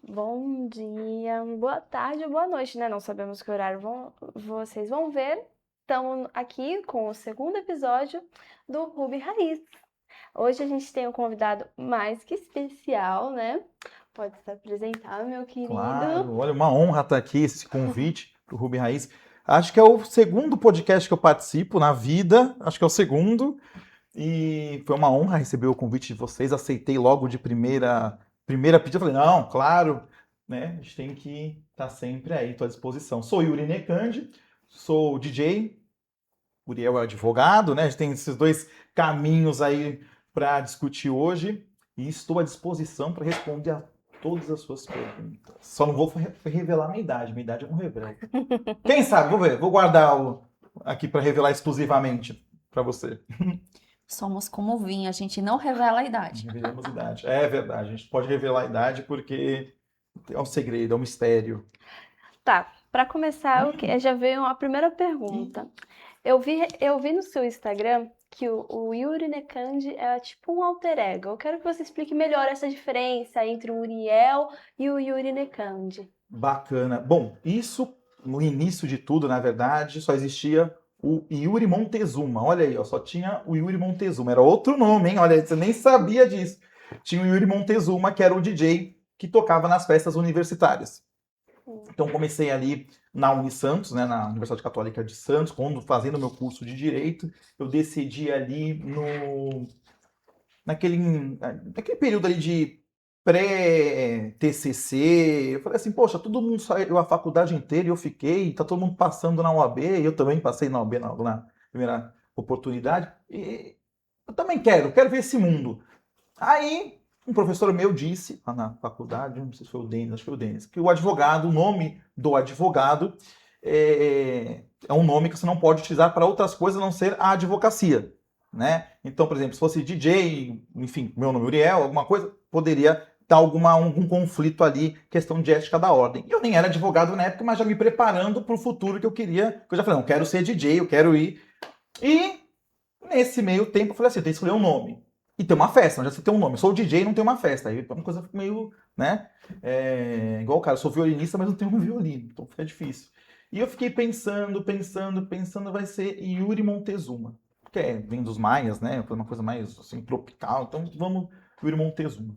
Bom dia, boa tarde ou boa noite, né? Não sabemos que horário vocês vão ver. Estamos aqui com o segundo episódio do Ruby Raiz. Hoje a gente tem um convidado mais que especial, né? Pode se apresentar, meu querido. Claro, olha, uma honra estar aqui, esse convite para o Ruby Raiz. Acho que é o segundo podcast que eu participo na vida, acho que é o segundo, e foi uma honra receber o convite de vocês, aceitei logo de primeira pedida, falei, não, claro, né, a gente tem que estar sempre aí, estou à disposição. Sou Yuri Nekandi, sou DJ, Uriel é advogado, né, a gente tem esses dois caminhos aí para discutir hoje, e estou à disposição para responder a todas as suas perguntas. Só não vou revelar minha idade eu não revelo. Quem sabe, vou ver, vou guardar aqui para revelar exclusivamente para você. Somos como o vinho, a gente não revela a idade. Revelamos idade. É verdade, a gente pode revelar a idade porque é um segredo, é um mistério. Tá, para começar, já veio a primeira pergunta. Eu vi no seu Instagram que o Yuri Nekandi é tipo um alter ego. Eu quero que você explique melhor essa diferença entre o Uriel e o Yuri Nekandi. Bacana. Bom, isso no início de tudo, na verdade, só existia o Yuri Montezuma. Olha aí, ó, só tinha o Yuri Montezuma. Era outro nome, hein? Olha, você nem sabia disso. Tinha o Yuri Montezuma, que era o DJ que tocava nas festas universitárias. Então comecei ali na Unisantos, né, na Universidade Católica de Santos, quando fazendo meu curso de Direito, eu decidi ali naquele período ali de pré-TCC, eu falei assim, poxa, todo mundo saiu a faculdade inteira e eu fiquei, tá todo mundo passando na UAB, e eu também passei na UAB na primeira oportunidade, e eu também quero ver esse mundo. Aí, um professor meu disse, lá na faculdade, não sei se foi o Denis, acho que foi o Denis, que o advogado, o nome do advogado é um nome que você não pode utilizar para outras coisas a não ser a advocacia, né? Então, por exemplo, se fosse DJ, enfim, meu nome é Uriel, alguma coisa, poderia dar algum conflito ali, questão de ética da ordem. Eu nem era advogado na época, mas já me preparando para o futuro que eu queria, que eu já falei, não, quero ser DJ, eu quero ir. E nesse meio tempo, eu falei assim, eu tenho que escolher um nome. E tem uma festa, já você tem um nome. Eu sou o DJ e não tem uma festa. Aí é uma coisa meio, né? Igual o cara, eu sou violinista, mas não tenho um violino. Então fica difícil. E eu fiquei pensando, vai ser Yuri Montezuma. Que vem dos maias, né? Foi uma coisa mais assim, tropical. Então vamos, Yuri Montezuma.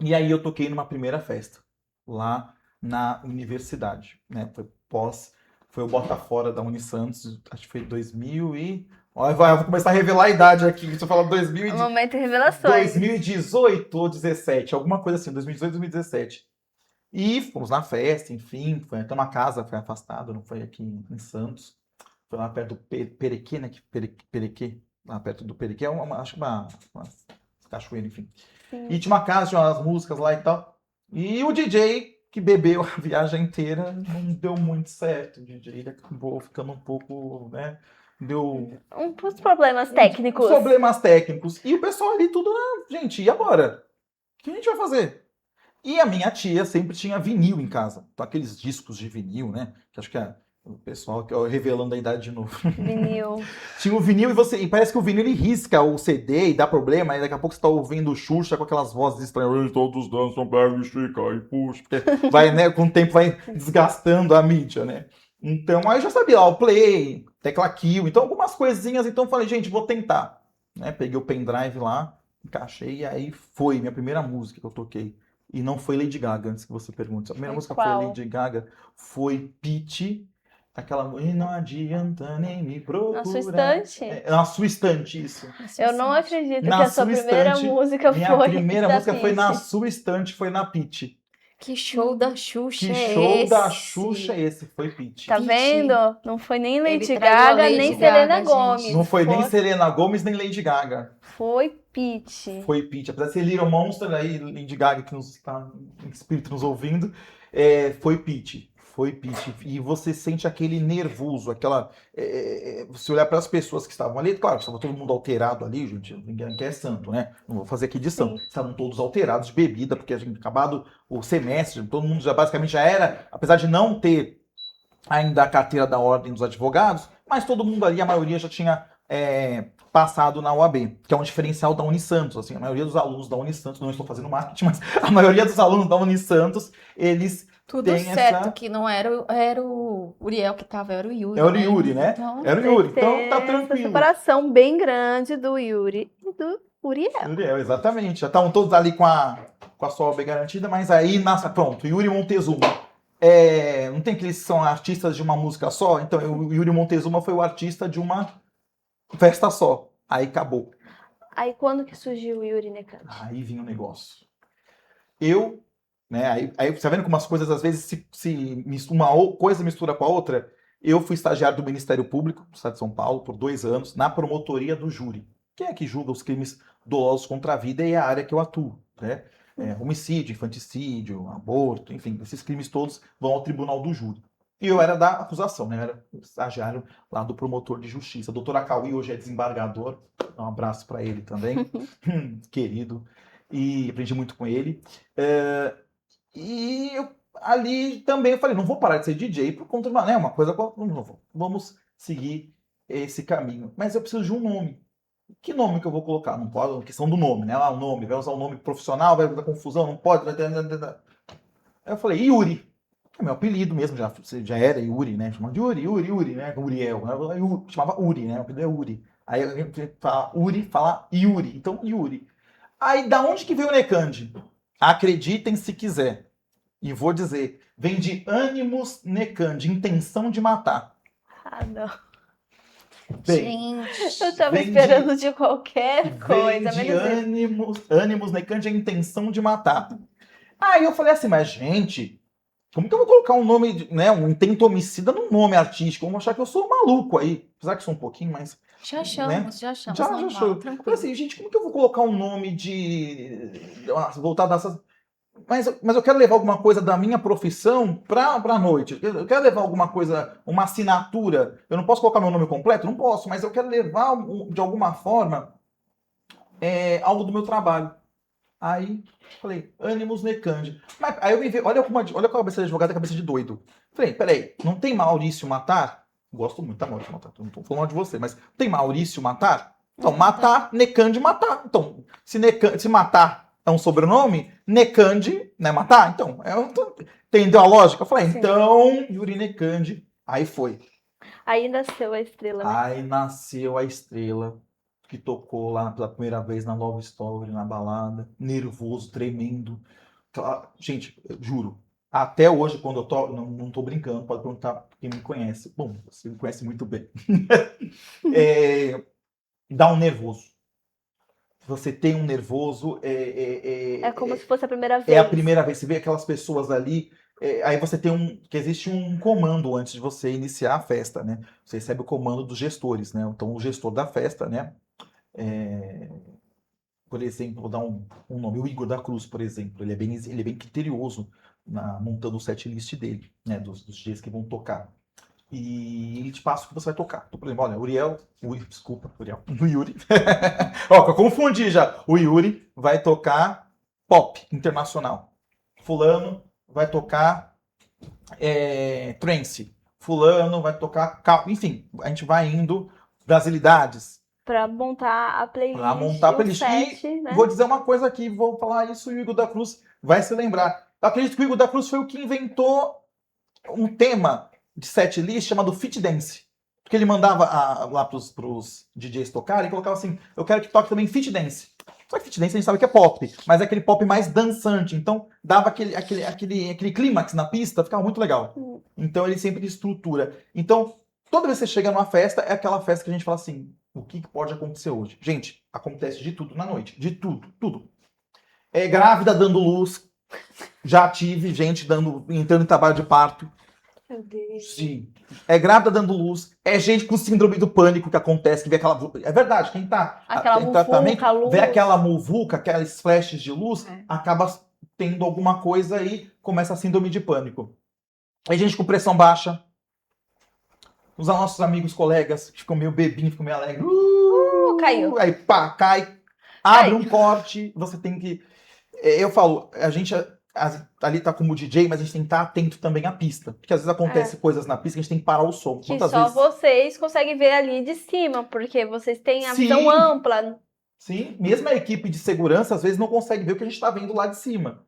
E aí eu toquei numa primeira festa, lá na universidade, né? Foi o Bota Fora da Unisantos, acho que foi 2000 e... Olha, eu vou começar a revelar a idade aqui, se eu falar 2000 Momento de revelações. 2018 ou 17, alguma coisa assim, 2018, 2017. E fomos na festa, enfim, foi até uma casa, foi afastado, não foi aqui em Santos. Foi lá perto do Perequê, né? Perequê, lá perto do Perequê, acho que uma cachoeira, enfim. Sim. E tinha uma casa, tinha umas músicas lá e tal. E o DJ, que bebeu a viagem inteira, não deu muito certo. O DJ ele acabou ficando um pouco, né? Deu Uns problemas técnicos. problemas técnicos. E o pessoal ali tudo, gente, e agora? O que a gente vai fazer? E a minha tia sempre tinha vinil em casa. Então, aqueles discos de vinil, né? Que acho que o pessoal revelando a idade de novo. Vinil. Tinha o vinil e parece que o vinil ele risca o CD e dá problema, e daqui a pouco você tá ouvindo o Xuxa com aquelas vozes estranhas, todos dançam, pega, estica e puxa, porque vai, né, com o tempo vai desgastando a mídia, né? Então aí eu já sabia, o play, tecla kill, então algumas coisinhas, então eu falei, gente, vou tentar. Né? Peguei o pendrive lá, encaixei e aí foi minha primeira música que eu toquei. E não foi Lady Gaga, antes que você pergunte. A primeira música qual? foi Lady Gaga, foi Pitty. Aquela. E não adianta nem me procurar. Na sua estante? Na sua estante, isso. Eu não acredito Na que a sua sua primeira estante, música minha foi. primeira da música foi na Pitty. sua estante, foi na Pitty. Que show da Xuxa Que é show esse? da Xuxa é esse? Foi Pitty. Tá Pitty. vendo? Não foi nem Ele Lady traiu a Gaga, Lady nem Gaga, Selena gente. Gomez. Não foi nem Selena Gomez, nem Lady Gaga. Foi Pitty. Foi Pitty. Apesar de ser Little Monster, aí Lady Gaga que está em espírito nos ouvindo, foi Pitty. Foi Pitty. E você sente aquele nervoso, aquela... você olhar para as pessoas que estavam ali, claro, estava todo mundo alterado ali, gente, ninguém é santo, né? Não vou fazer aqui edição. Sim. Estavam todos alterados de bebida, porque a gente acabado o semestre, todo mundo já basicamente já era, apesar de não ter ainda a carteira da ordem dos advogados, mas todo mundo ali, a maioria já tinha passado na UAB, que é um diferencial da Unisantos. Assim, a maioria dos alunos da Unisantos, não estou fazendo marketing, mas a maioria dos alunos da Unisantos, eles Tudo têm certo, que não era o Uriel que tava, era o Yuri, É o Yuri, né? Então, Era o Tem Yuri, que ter então tá essa tranquilo. separação bem grande do Yuri e do Uriel. Uriel, exatamente. Já estavam todos ali com a sua OAB garantida, mas aí nasce, pronto, Yuri Montezuma. Não tem que eles são artistas de uma música só? Então, o Yuri Montezuma foi o artista de uma festa só. Aí acabou. Aí quando que surgiu o Yuri Nekandi? Aí vinha o negócio. Né? Aí você tá vendo como as coisas às vezes coisa mistura com a outra? Eu fui estagiário do Ministério Público do Estado de São Paulo por 2 anos na promotoria do júri, que é que julga os crimes dolosos contra a vida e é a área que eu atuo, né? Homicídio, infanticídio, aborto, enfim, esses crimes todos vão ao tribunal do júri. E eu era da acusação, né? Eu era estagiário lá do promotor de justiça. O doutor Acauí hoje é desembargador. Um abraço para ele também, querido. E aprendi muito com ele. E ali também eu falei, não vou parar de ser DJ por conta de uma coisa, vamos seguir esse caminho. Mas eu preciso de um nome. Que nome que eu vou colocar? Não pode, questão do nome, né? O nome, vai usar um nome profissional, vai dar confusão, não pode. Aí eu falei, Yuri. É meu apelido mesmo, já era Yuri, né? Chamava de Yuri, né? Uriel. Chamava Uri, né? O apelido é Uri. Aí a gente fala Uri, fala Yuri. Então, Yuri. Aí, da onde que veio o Nekandi? Acreditem se quiser. E vou dizer, vem de animus necandi, intenção de matar. Ah, não. Bem, gente, Eu tava vem esperando de qualquer coisa, vem de menos isso. animus necandi, a intenção de matar. Aí eu falei assim, mas gente, como que eu vou colocar um nome, né, um intento homicida num nome artístico? Vão achar que eu sou maluco aí. Apesar que eu sou um pouquinho, mas... já né? achamos, Já normal, achou. Eu falei tranquilo. assim, gente, como que eu vou colocar um nome voltar dessas... Mas eu quero levar alguma coisa da minha profissão para a noite. Eu quero levar alguma coisa, uma assinatura. Eu não posso colocar meu nome completo? Não posso, mas eu quero levar, de alguma forma, algo do meu trabalho. Aí, falei, Animus Necandi. Mas aí eu me vi, olha a cabeça de advogado e a cabeça de doido. Falei, peraí, não tem Maurício Matar? Gosto muito, tá, Maurício Matar? Não tô falando mal de você, mas tem Maurício Matar? Então, matar, Necandi, matar. Então, se matar é um sobrenome, Nekandi, né, matar? Então, entendeu a lógica? Eu falei, Sim. então, Yuri Nekandi. Aí foi. Aí nasceu a estrela, né? Aí nasceu a estrela que tocou lá pela primeira vez na Love Story, na balada. Nervoso, tremendo. Gente, eu juro. Até hoje, quando eu tô... Não tô brincando, pode perguntar quem me conhece. Bom, você me conhece muito bem. Dá um nervoso. Você tem um nervoso. É como se fosse a primeira vez. É a primeira vez. Você vê aquelas pessoas ali. Aí você tem que existe um comando antes de você iniciar a festa, né? Você recebe o comando dos gestores, né? Então, o gestor da festa, né? Por exemplo, vou dar um nome. O Igor da Cruz, por exemplo. Ele é bem criterioso montando o set list dele, né? Dos dias que vão tocar. E ele te passa o que você vai tocar. Então, por exemplo, olha, desculpa, o Yuri. Ó, eu confundi já. O Yuri vai tocar pop internacional. Fulano vai tocar trance. Fulano vai tocar... Enfim, a gente vai indo brasilidades. Pra montar a playlist, Pra montar a o playlist. set, E né? vou dizer uma coisa aqui, vou falar isso e o Igor da Cruz vai se lembrar. Eu acredito que o Igor da Cruz foi o que inventou um tema de set list chamado Fit Dance. Porque ele mandava lá pros DJs tocarem e colocava assim, eu quero que toque também Fit Dance. Só que Fit Dance a gente sabe que é pop, mas é aquele pop mais dançante. Então dava aquele clímax na pista, ficava muito legal. Então ele sempre estrutura. Então, toda vez que você chega numa festa, é aquela festa que a gente fala assim, o que pode acontecer hoje? Gente, acontece de tudo na noite. De tudo, tudo. Grávida dando luz. Já tive gente entrando em trabalho de parto. Meu Deus. Sim. Grávida dando luz. Gente com síndrome do pânico que acontece, que vê aquela... É verdade, quem tá Aquela em tratamento, muvuca, luz. vê aquela muvuca, aqueles flashes de luz, acaba tendo alguma coisa e começa a síndrome de pânico. Aí gente com pressão baixa. Os nossos amigos, colegas, que ficam meio bebinhos, ficam meio alegres. Caiu. Aí pá, cai. Abre um corte, você tem que... Eu falo, a gente ali tá como DJ, mas a gente tem que estar atento também à pista. Porque às vezes acontece coisas na pista que a gente tem que parar o som. Que Quantas só vezes... vocês conseguem ver ali de cima, porque vocês têm a visão Sim. ampla. Sim, mesmo a equipe de segurança às vezes não consegue ver o que a gente está vendo lá de cima.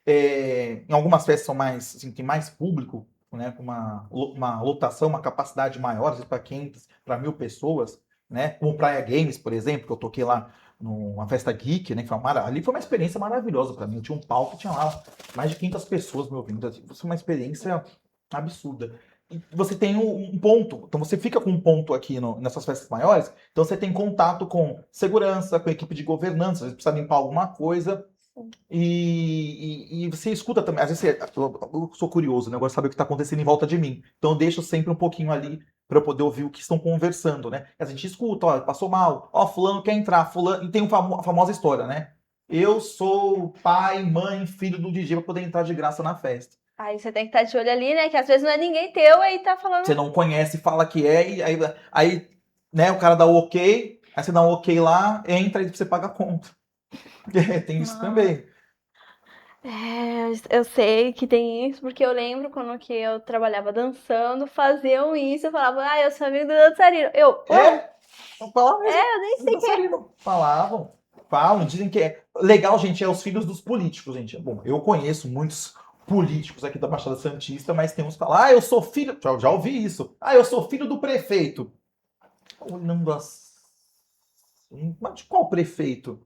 Em algumas festas são mais, assim, tem mais público, né, com uma lotação, uma capacidade maior, às vezes para 500, para 1.000 pessoas, né, como Praia Games, por exemplo, que eu toquei lá numa festa geek, né, que foi ali foi uma experiência maravilhosa para mim. Eu tinha um palco, tinha lá mais de 500 pessoas me ouvindo. Foi uma experiência absurda. E você tem um ponto, então você fica com um ponto aqui nessas festas maiores, então você tem contato com segurança, com a equipe de governança, às vezes precisa limpar alguma coisa, e você escuta também, às vezes eu sou curioso, né? Eu gosto de saber o que está acontecendo em volta de mim, então eu deixo sempre um pouquinho ali para eu poder ouvir o que estão conversando, né? A gente escuta, ó, passou mal, ó, fulano quer entrar, fulano, e tem a famosa história, né? Eu sou pai, mãe, filho do DJ para poder entrar de graça na festa. Aí você tem que estar de olho ali, né? Que às vezes não é ninguém teu, aí tá falando. Você não conhece, fala que é, e aí né, o cara dá o ok, aí você dá um ok lá, entra e você paga a conta. Tem isso também. Eu sei que tem isso, porque eu lembro quando que eu trabalhava dançando, faziam isso, eu falava, eu sou amigo do dançarino. Não falavam mesmo. Eu nem sei quem é. Falam, dizem que é legal, gente, é os filhos dos políticos, gente. Bom, eu conheço muitos políticos aqui da Baixada Santista, mas tem uns que falam, eu sou filho, já ouvi isso, eu sou filho do prefeito. Olhando assim, mas de qual prefeito?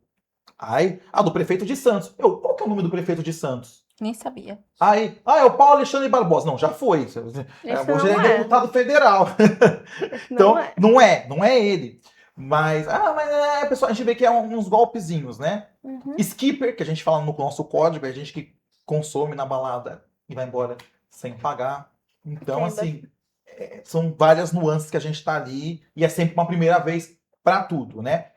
Do prefeito de Santos. Qual que é o nome do prefeito de Santos? Nem sabia. É o Paulo Alexandre Barbosa. Não, já foi. Hoje não ele é deputado federal. Então, não é ele. Mas pessoal, a gente vê que é uns golpezinhos, né? Uhum. Skipper, que a gente fala no nosso código, é a gente que consome na balada e vai embora sem pagar. Então, assim, são várias nuances que a gente tá ali e é sempre uma primeira vez para tudo, né?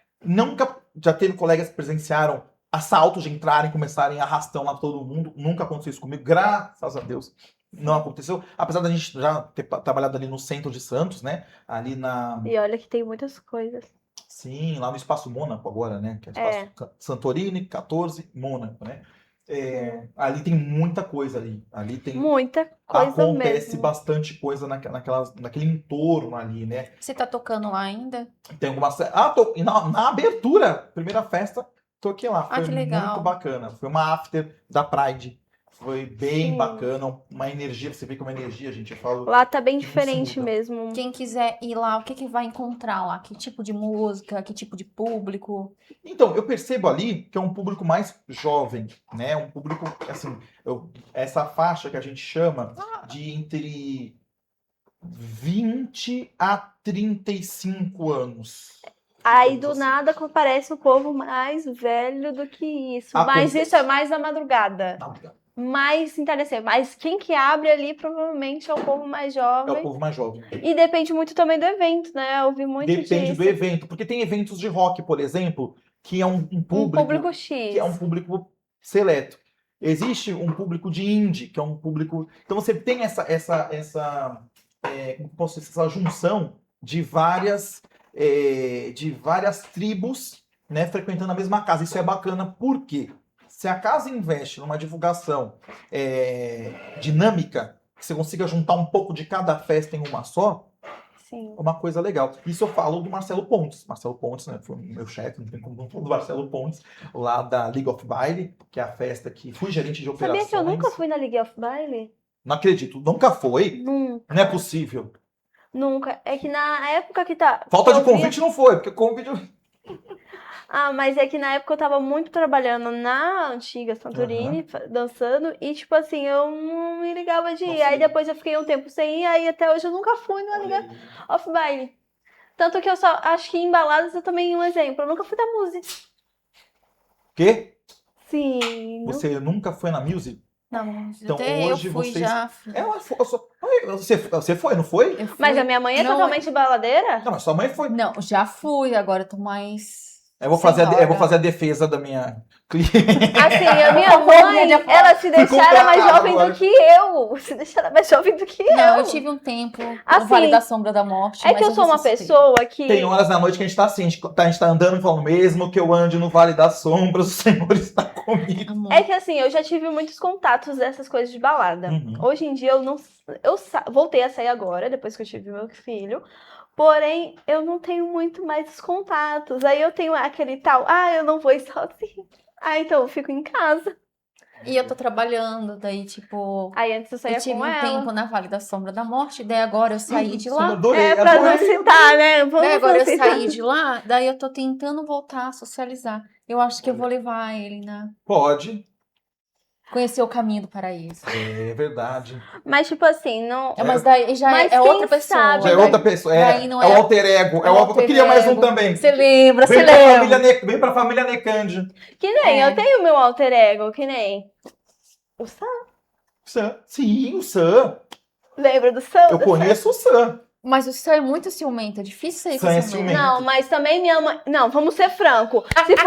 Já teve colegas que presenciaram assaltos de entrarem, começarem arrastão lá todo mundo. Nunca aconteceu isso comigo, graças a Deus. Não aconteceu. Apesar da gente já ter trabalhado ali no centro de Santos, né? Ali na... E olha que tem muitas coisas. Sim, lá no Espaço Mônaco agora, né? Que é o Espaço Santorini, 14, Mônaco, né? Ali tem muita coisa ali. Ali tem... Muita coisa Acontece mesmo. bastante coisa naquele entorno ali, né? Você tá tocando lá ainda? Tem algumas... na abertura, primeira festa, toquei lá. Foi que legal. muito bacana. Foi uma after da Pride. Foi bem bacana. Uma energia, você vê que é uma energia, gente. Eu falo, lá tá bem diferente mesmo. Quem quiser ir lá, o que vai encontrar lá? Que tipo de música? Que tipo de público? Então, eu percebo ali que é um público mais jovem, né? Um público, assim, essa faixa que a gente chama de entre 20 a 35 anos. Aí do nada aparece um povo mais velho do que isso. Mas isso é mais na madrugada. Mais entardecer. Mas quem que abre ali provavelmente é o povo mais jovem. É o povo mais jovem. E depende muito também do evento, né? Eu ouvi muito Depende do evento. Porque tem eventos de rock, por exemplo, que é um público X. Que é um público seleto. Existe um público de indie, que é um público... Então você tem essa junção de várias tribos, né, frequentando a mesma casa. Isso é bacana, por quê? Se a casa investe numa divulgação dinâmica, que você consiga juntar um pouco de cada festa em uma só, Sim. é uma coisa legal. Isso eu falo do Marcelo Pontes. Marcelo Pontes, né, foi meu chefe, não tem como não falar do Marcelo Pontes, lá da League of Baile, que é a festa que fui gerente de operações. Sabia que eu nunca fui na League of Baile? Não acredito. Nunca foi? Nunca. Não é possível. Nunca. É que na época que tá... Falta de convite não foi, porque convite... mas é que na época eu tava muito trabalhando na antiga Santorini, dançando, e tipo assim, eu não me ligava de ir. Aí depois eu fiquei um tempo sem ir, aí até hoje eu nunca fui na Liga of Baile. Tanto que eu só acho que em baladas eu também um exemplo, eu nunca fui da Music. Quê? Sim. Você nunca foi na Music? Não, então, até hoje eu fui vocês... já. Você foi, não foi? Mas a minha mãe é totalmente baladeira? Não, mas sua mãe foi. Não, já fui, agora eu tô mais... Eu vou fazer a defesa da minha Assim, a minha Por favor, mãe, mídia ela se deixar era mais contratado jovem agora. do que eu. Se deixar era mais jovem do que Não, eu. eu tive um tempo no Assim, Vale da Sombra da Morte, É mas que eu sou uma ressuscitei. pessoa que. Tem horas da noite que a gente tá assim, a gente tá andando e falando, mesmo que eu ande no Vale das Sombras, o Senhor está comigo. Amor. É que assim, eu já tive muitos contatos dessas coisas de balada. Uhum. Hoje em dia eu não. Voltei a sair agora, depois que eu tive meu filho. Porém, eu não tenho muito mais os contatos. Aí eu tenho aquele tal, eu não vou ir sozinha. Então eu fico em casa. E eu tô trabalhando, daí, tipo, Aí antes eu saía eu tive com um ela. tempo na Vale da Sombra da Morte, daí agora eu saí de lá. Adorei, Pra não adorei. citar, né? Vamos Daí agora não eu citar. saí de lá, daí eu tô tentando voltar a socializar. Eu acho que eu vou levar ele, né? Pode. Conhecer o caminho do paraíso. É verdade. Mas tipo assim, não. Mas daí já Mas é quem outra pessoa. sabe, Já é daí- outra pessoa. daí É não o é- alter ego. é o alter Eu queria mais um ego. também. Você lembra, Vem você pra, lembra. família vem pra família Necândia. Que nem, É. eu tenho meu alter ego, que nem. O Sam. Sam. Sim, o Sam. Lembra do Sam? Eu conheço o Sam. Mas o Sam é muito ciumento, é difícil sair com Sam é ciumento. ciumento. Não, mas também minha mãe. Não, vamos ser franco.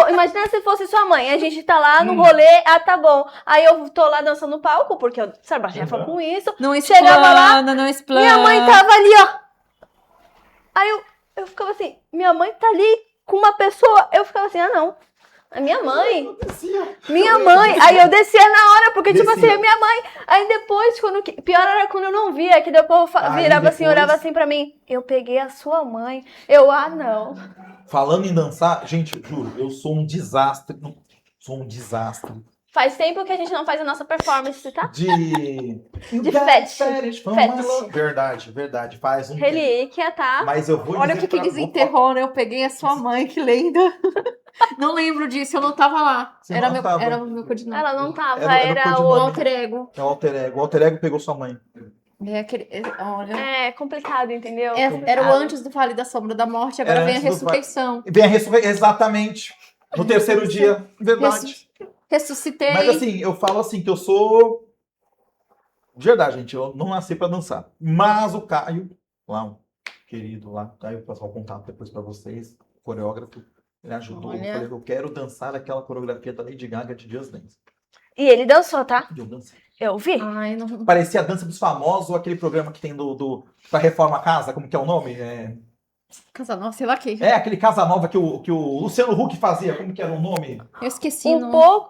Imagina se fosse sua mãe. A gente tá lá no rolê, tá bom. Aí eu tô lá dançando no palco, porque eu trabalhava Uhum. com isso. Não Chegava lá, explana, não explana. Minha mãe tava ali, ó. Aí eu ficava assim, minha mãe tá ali com uma pessoa. Eu ficava assim, não. A minha mãe. Minha mãe. Aí eu descia na hora, porque tipo assim, Descia. a minha mãe. Aí depois, pior era quando eu não via, que depois eu Aí virava assim, depois- olhava assim pra mim. Eu peguei a sua mãe. Eu, não. Falando em dançar, gente, juro, eu sou um desastre. Sou um desastre. Faz tempo que a gente não faz a nossa performance, tá? De fetish. Verdade, verdade. Faz um tempo. Relíquia, tá? Mas eu vou Olha o dizer que pra- desenterrou, né? Eu peguei a sua mãe, que lenda. Não lembro disso, eu não tava lá. Você Era não meu, tava. era o meu codinome. Ela não tava, Era era codinome. O o. alter ego. É o alter ego. O alter ego pegou sua mãe. É aquele, olha. É complicado, entendeu? Era o Complicado. antes do Vale da Sombra da Morte, agora Era vem a antes do ressurreição. Vem a ressurreição. Exatamente. No terceiro dia. Verdade. Ressuscitei. Mas assim, eu falo assim que eu sou. De verdade, gente, eu não nasci pra dançar. Mas o Caio, lá, um querido lá, Caio, vou passar o contato depois pra vocês, coreógrafo, ele ajudou. Olha. Eu falei, eu quero dançar aquela coreografia da Lady Gaga de Just Dance. E ele dançou, tá? E eu dancei. Eu vi. Ai, não. Parecia a dança dos famosos, ou aquele programa que tem pra Reforma Casa, como que é o nome? Casa Nova, sei lá que. É aquele Casa Nova que o Luciano Huck fazia, como que era o nome? Eu esqueci.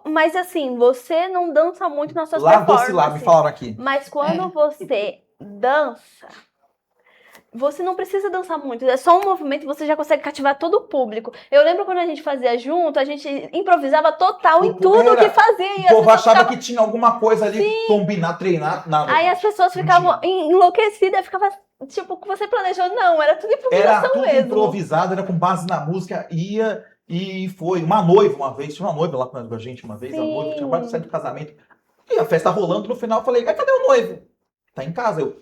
Mas assim, você não dança muito nas suas Lá performances. doce lá, me falaram aqui. Mas quando você dança, você não precisa dançar muito. É só um movimento e você já consegue cativar todo o público. Eu lembro quando a gente fazia junto, a gente improvisava total em tudo que fazia. E O as povo pessoas achava ficavam- que tinha alguma coisa ali, combinar, treinar, nada. Aí as pessoas ficavam enlouquecidas, ficava tipo, o que você planejou? Não, era tudo improvisação Era tudo mesmo. improvisado, era com base na música, ia e foi. Uma noiva uma vez, tinha uma noiva lá com a gente uma vez, a Sim. noiva tinha acabado de sair do casamento. E a festa rolando, no final eu falei, cadê o noivo? Tá em casa, eu.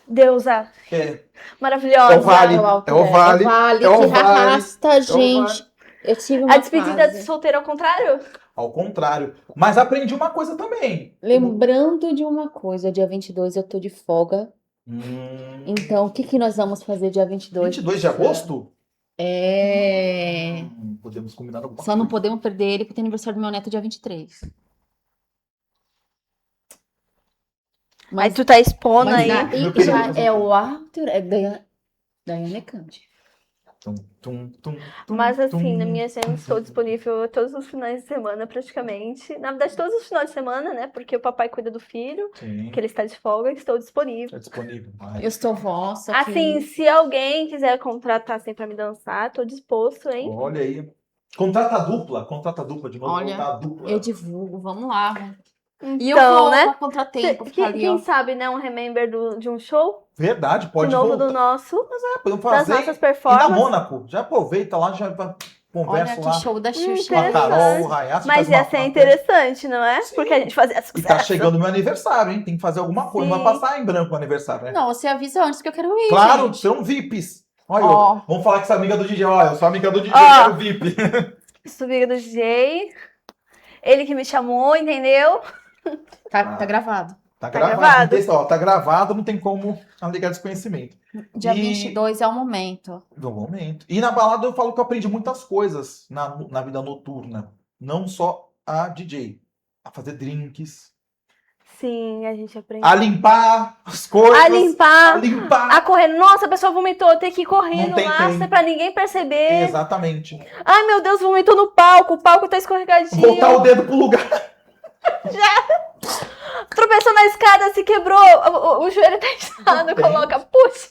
Deusa É, maravilhosa. É o Vale. É o alter É o ego. Vale. É É o que Vale. arrasta, gente. Eu tive uma A despedida de fase. solteiro ao contrário? ao contrário. Mas aprendi uma coisa também. Lembrando de uma coisa, dia 22 eu tô de folga. Então, o que nós vamos fazer dia 22? 22 de agosto? Podemos combinar alguma Só não coisa. podemos perder ele porque tem aniversário do meu neto dia 23. Aí tu tá expondo Mas aí. aí Meu querido, já é o alter ego da Daiane Cândido. Mas assim, na minha agenda estou disponível todos os finais de semana, praticamente. Na verdade, todos os finais de semana, né? Porque o papai cuida do filho, Sim, que ele está de folga, estou disponível. é disponível. Eu sou vossa. aqui. Assim, se alguém quiser contratar assim pra me dançar, tô disposto, hein? Olha aí. Contrata dupla de novo. Olha, contrata dupla. eu divulgo, vamos lá. E eu Então, vou né? pra contratempo, ficar ali, Quem ó. sabe, né? Um remember de um show Verdade, pode de novo voltar. do nosso, Podemos das fazer. nossas E na performances. Mônaco. Já aproveita lá, já Olha conversa que lá show da Xuxa. com a Carol, Interessante. o Rayassi. Mas faz ia uma- ser uma- interessante, não é? Sim. Porque a gente fazia E sucesso. tá chegando o meu aniversário, hein? Tem que fazer alguma coisa. Não Sim. vai passar em branco o aniversário, né? Não, você avisa antes que eu quero ir, Claro, gente. são VIPs. Olha, Ó. vamos falar que você é amiga do DJ. Olha, eu sou amiga do DJ, Ó. quero VIP. Subiga do DJ. Ele que me chamou, entendeu? Tá gravado. Tá gravado. gravado. Tá gravado, não tem como alegar desconhecimento. Dia E- 22 é o momento. No momento. E na balada eu falo que eu aprendi muitas coisas na vida noturna. não só a DJ, a fazer drinks, Sim, a gente aprende. a limpar as coisas, A limpar, a limpar. a correr. Nossa, a pessoa vomitou, tem que ir correndo Não tem lá, tempo. pra ninguém perceber. Exatamente. Ai, meu Deus, vomitou no palco, o palco tá escorregadinho. Botar o dedo pro lugar. Tropeçou na escada, se quebrou, o joelho tá inchado, Tem. coloca, puxa.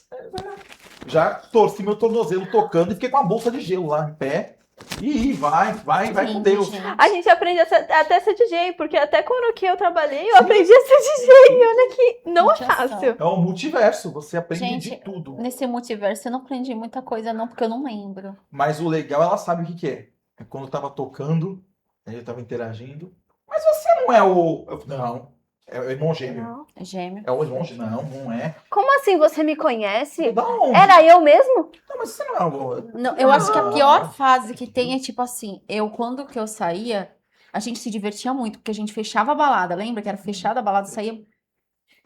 Já torci meu tornozelo tocando e fiquei com a bolsa de gelo lá em pé. E vai com Gente, Deus. A gente aprende até ser DJ, porque até quando que eu trabalhei, eu aprendi a ser DJ. E olha que não é Gente, fácil. É um multiverso, você aprende Gente, de tudo. nesse multiverso eu não aprendi muita coisa não, porque eu não lembro. Mas o legal, ela sabe o que é. É quando eu tava tocando, aí eu tava interagindo. Mas você não é o... Não, é o irmão gêmeo. Não. Gêmeo. É o irmão gêmeo. Não, não é. Como assim você me conhece? Da onde? Era eu mesmo? Não, mas você não é o... Não, eu acho que a pior fase que tem é tipo assim, quando que eu saía, a gente se divertia muito, porque a gente fechava a balada, lembra que era fechada a balada, saía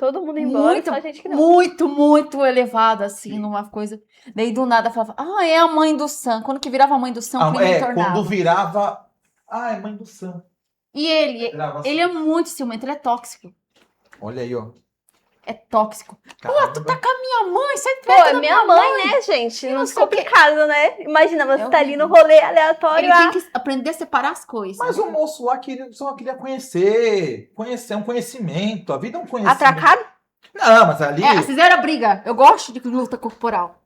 Todo mundo embora, muito, só a gente que não. muito elevado, assim, numa coisa. Daí do nada falava, é a mãe do Sam. Quando que virava a mãe do Sam, o clima tornava. Quando virava... Ah, é mãe do Sam. E ele Virava assim. é muito ciumento, ele é tóxico. Olha aí, ó. É tóxico. Caramba. Tu tá com a minha mãe, sai Pô, perto é da minha mãe, né, gente? Não sei o quê. complicado, né? Imagina, você É tá ali no horrível. rolê aleatório. Ele tem que aprender a separar as coisas. Mas o moço lá só queria conhecer. Conhecer é um conhecimento. A vida é um conhecimento. Atracado? Não, mas ali... Vocês eram a briga. Eu gosto de luta corporal.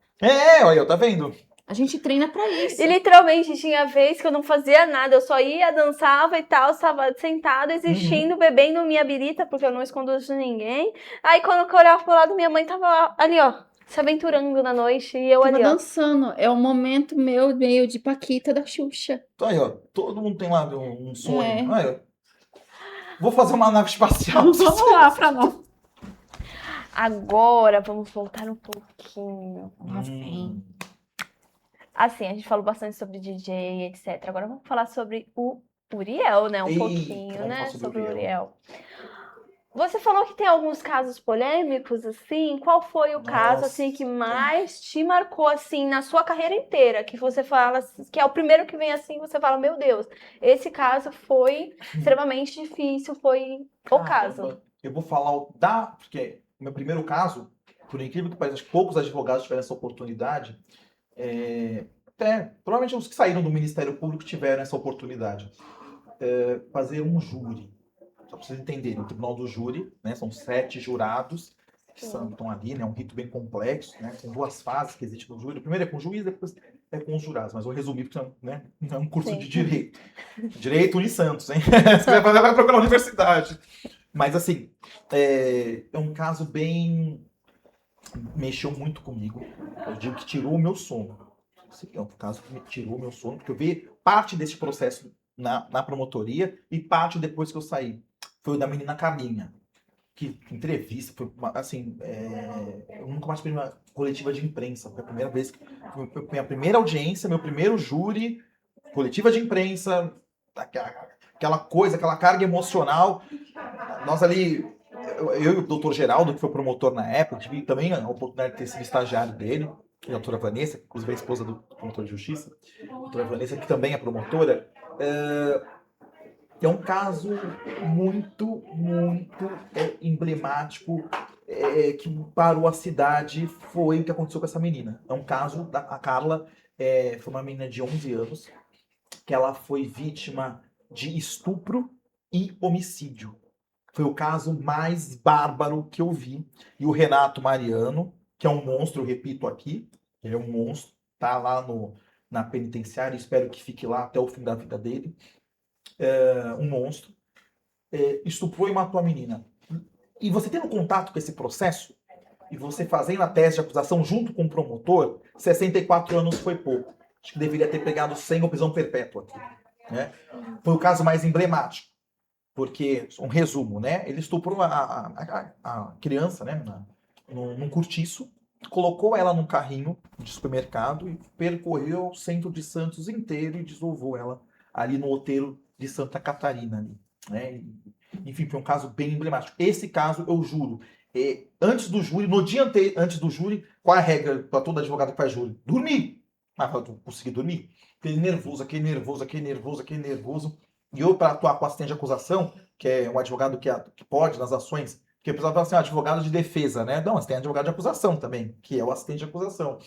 Olha, tá vendo? A gente treina pra isso. E literalmente tinha vez que eu não fazia nada, eu só ia, dançava e tal, estava sentada, existindo, bebendo minha birita, porque eu não escondo de ninguém. Aí quando eu olhava pro lado, minha mãe tava ali, ó, se aventurando na noite, e eu Tava ali, ó. dançando. É o momento meu, meio de Paquita da Xuxa. Então aí, ó. Todo mundo tem lá um sonho. É. Aí, ó. Vou fazer uma nave espacial. Vamos lá pra nós. Agora vamos voltar um pouquinho. Hum. Assim, a gente falou bastante sobre DJ, etc. Agora vamos falar sobre o Uriel, né? Um Eita, pouquinho, vamos né? falar sobre Sobre o o Uriel. Você falou que tem alguns casos polêmicos, assim. Qual foi o caso, Nossa. assim, que mais te marcou, assim, na sua carreira inteira? Que você fala, que é o primeiro que vem assim, você fala, meu Deus, esse caso foi extremamente difícil, foi o caso. Caramba. Eu vou falar porque o meu primeiro caso, por incrível que pareça, acho que poucos advogados tiveram essa oportunidade. Provavelmente os que saíram do Ministério Público tiveram essa oportunidade. Fazer um júri. Só para vocês entenderem, o Tribunal do Júri, né, são 7 jurados que estão ali, né, um rito bem complexo, né, com 2 fases que existe no júri. Primeiro é com o juiz, depois é com os jurados. Mas vou resumir porque não é um curso Sim. de direito. Direito Unisantos, hein? Você vai procurar na universidade. Mas assim, é um caso bem... mexeu muito comigo. Eu digo que tirou o meu sono. Esse é um caso que me tirou o meu sono, porque eu vi parte desse processo na promotoria e parte depois que eu saí. Foi o da menina Carlinha. Que entrevista, foi assim, eu nunca mais fiz uma coletiva de imprensa. Foi a primeira vez, foi minha primeira audiência, meu primeiro júri, coletiva de imprensa, aquela coisa, aquela carga emocional. Nós ali, eu e o doutor Geraldo, que foi promotor na época, tive também a oportunidade de ter sido estagiário dele, e a doutora Vanessa, inclusive a esposa do promotor de justiça, a doutora Vanessa, que também é promotora. É um caso muito emblemático que parou a cidade, foi o que aconteceu com essa menina. É um caso, a Carla foi uma menina de 11 anos, que ela foi vítima de estupro e homicídio. Foi o caso mais bárbaro que eu vi. E o Renato Mariano, que é um monstro, eu repito aqui, ele é um monstro, tá lá na penitenciária, espero que fique lá até o fim da vida dele. Um monstro, estuprou e matou a menina. E você tendo contato com esse processo, e você fazendo a tese de acusação junto com o promotor, 64 anos foi pouco. Acho que deveria ter pegado 100 ou prisão perpétua aqui, né? Foi o caso mais emblemático, porque, um resumo, né? Ele estuprou a criança, né? Num cortiço, colocou ela num carrinho de supermercado e percorreu o centro de Santos inteiro e desovou ela ali no outeiro de Santa Catarina, ali, né? Enfim, foi um caso bem emblemático. Esse caso, eu juro, antes do júri, no dia antes do júri, qual é a regra para todo advogado que faz júri? Dormir! Mas eu consegui dormir. Aquele nervoso. E eu, para atuar com assistente de acusação, que é um advogado que pode nas ações, porque o pessoal fala assim, advogado de defesa, né? Não, você tem advogado de acusação também, que é o assistente de acusação.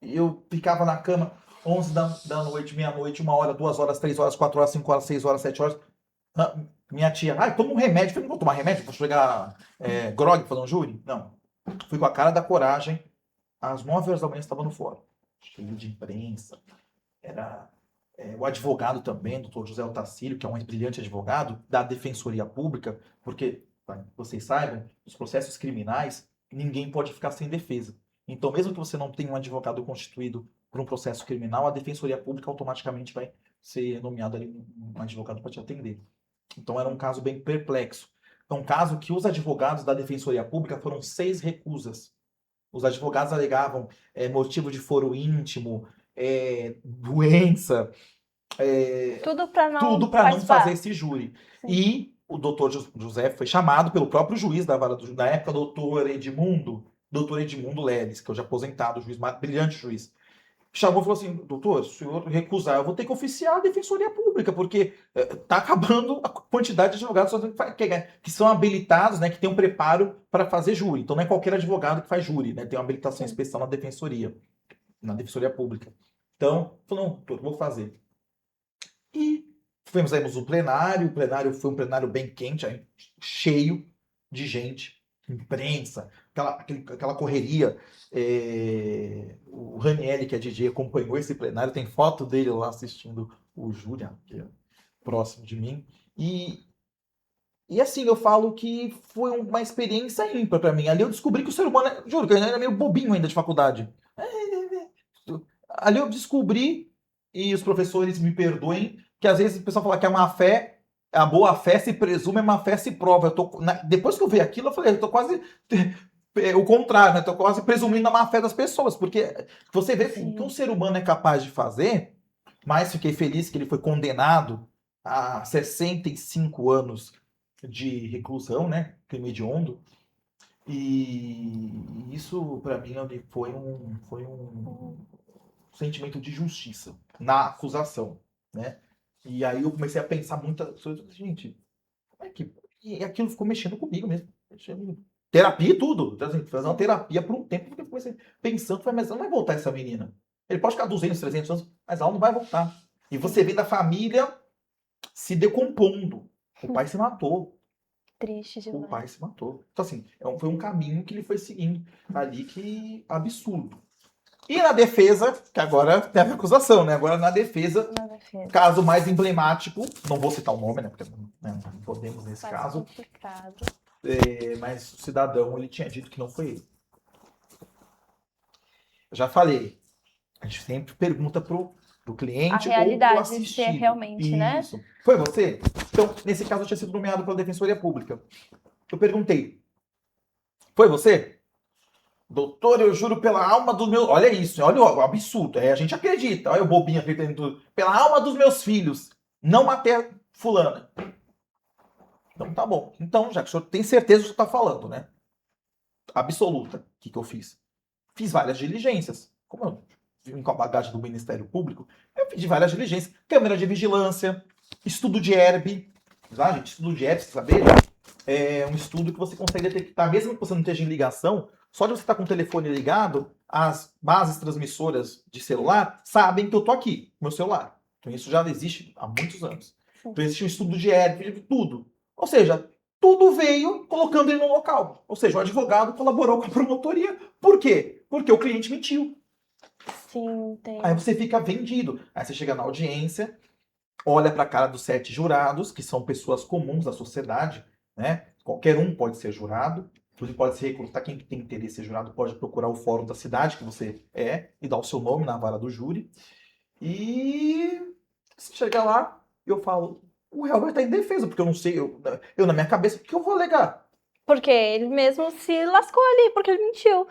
Eu ficava na cama 11 da noite, meia-noite, 1 hora, 2 horas, 3 horas, 4 horas, 5 horas, 6 horas, 7 horas. Minha tia, toma um remédio. Eu falei, não vou tomar remédio, vou chegar grog, fazer um júri? Não. Fui com a cara da coragem. Às 9 horas da manhã estava no fórum. Cheio de imprensa. Era o advogado também, doutor José Otacílio, que é um brilhante advogado da Defensoria Pública, porque, para vocês saibam, nos processos criminais, ninguém pode ficar sem defesa. Então, mesmo que você não tenha um advogado constituído para um processo criminal, a Defensoria Pública automaticamente vai ser nomeado ali um advogado para te atender. Então, era um caso bem perplexo. É um caso que os advogados da Defensoria Pública foram 6 recusas. Os advogados alegavam motivo de foro íntimo, doença, Tudo para não tudo para não participar. fazer esse júri. Sim. E o doutor José foi chamado pelo próprio juiz da vara do juiz, na época, doutor Edmundo Leles, que hoje é aposentado, juiz, brilhante juiz. Chamou e falou assim, doutor, se o senhor recusar, eu vou ter que oficiar a Defensoria Pública, porque está acabando a quantidade de advogados que são habilitados, né, que tem um preparo para fazer júri. Então não é qualquer advogado que faz júri, né, tem uma habilitação especial na Defensoria Pública. Então, falou, não, doutor, vou fazer. E fizemos o plenário foi um plenário bem quente, aí, cheio de gente, imprensa, aquela correria. O Ranieri, que é DJ, acompanhou esse plenário, tem foto dele lá assistindo o júri, que é próximo de mim. E assim, eu falo que foi uma experiência ímpar para mim. Ali eu descobri que o ser humano, juro, que eu era meio bobinho ainda de faculdade. Ali eu descobri, e os professores me perdoem, que às vezes o pessoal fala que a boa fé se presume, a má fé se prova. Depois que eu vi aquilo, eu falei, eu tô quase o contrário, né? Tô quase presumindo a má fé das pessoas, porque você vê o que um ser humano é capaz de fazer, mas fiquei feliz que ele foi condenado a 65 anos de reclusão, né? Crime hediondo. E isso, para mim, foi um sentimento de justiça na acusação, né? E aí eu comecei a pensar muitas coisas. Gente, como é que... E aquilo ficou mexendo comigo mesmo. Terapia e tudo. Então, assim, fazer uma terapia por um tempo, porque eu comecei pensando, mas não vai voltar essa menina. Ele pode ficar 200, 300 anos, mas ela não vai voltar. E você vê da família se decompondo. O pai se matou. Triste demais. O pai se matou. Então, assim, foi um caminho que ele foi seguindo ali, que absurdo. E na defesa, que agora tem a acusação, né? Agora na defesa, caso mais emblemático, não vou citar o nome, né? Porque não podemos nesse caso. Complicado. Mas o cidadão, ele tinha dito que não foi ele. Eu já falei, a gente sempre pergunta pro cliente a realidade ou pro assistido. De ser realmente, né? Isso. Foi você? Então, nesse caso, eu tinha sido nomeado pela Defensoria Pública. Eu perguntei, foi você? Doutor, eu juro pela alma dos meus... Olha isso, olha o absurdo. A gente acredita. Olha o bobinho acreditando em tudo. Pela alma dos meus filhos, não matei a fulana. Então tá bom. Então, já que o senhor tem certeza do que o senhor está falando, né? Absoluta. O que eu fiz? Fiz várias diligências. Como eu vim com a bagagem do Ministério Público, eu fiz várias diligências. Câmera de vigilância, estudo de herb. Ah, gente, estudo de herb, você sabe? É um estudo que você consegue detectar, mesmo que você não esteja em ligação, só de você estar com o telefone ligado, as bases transmissoras de celular sabem que eu tô aqui, no meu celular. Então isso já existe há muitos anos. Então existe um estudo de herb, tudo. Ou seja, tudo veio colocando ele no local. Ou seja, o advogado colaborou com a promotoria. Por quê? Porque o cliente mentiu. Sim, tem. Aí você fica vendido. Aí você chega na audiência, olha para a cara dos 7 jurados, que são pessoas comuns da sociedade, né? Qualquer um pode ser jurado. Inclusive pode se recrutar, quem tem interesse em ser jurado pode procurar o fórum da cidade que você e dar o seu nome na vara do júri. E se chegar lá, eu falo, o réu vai estar indefeso, porque eu não sei, eu na minha cabeça, o que eu vou alegar? Porque ele mesmo se lascou ali, porque ele mentiu.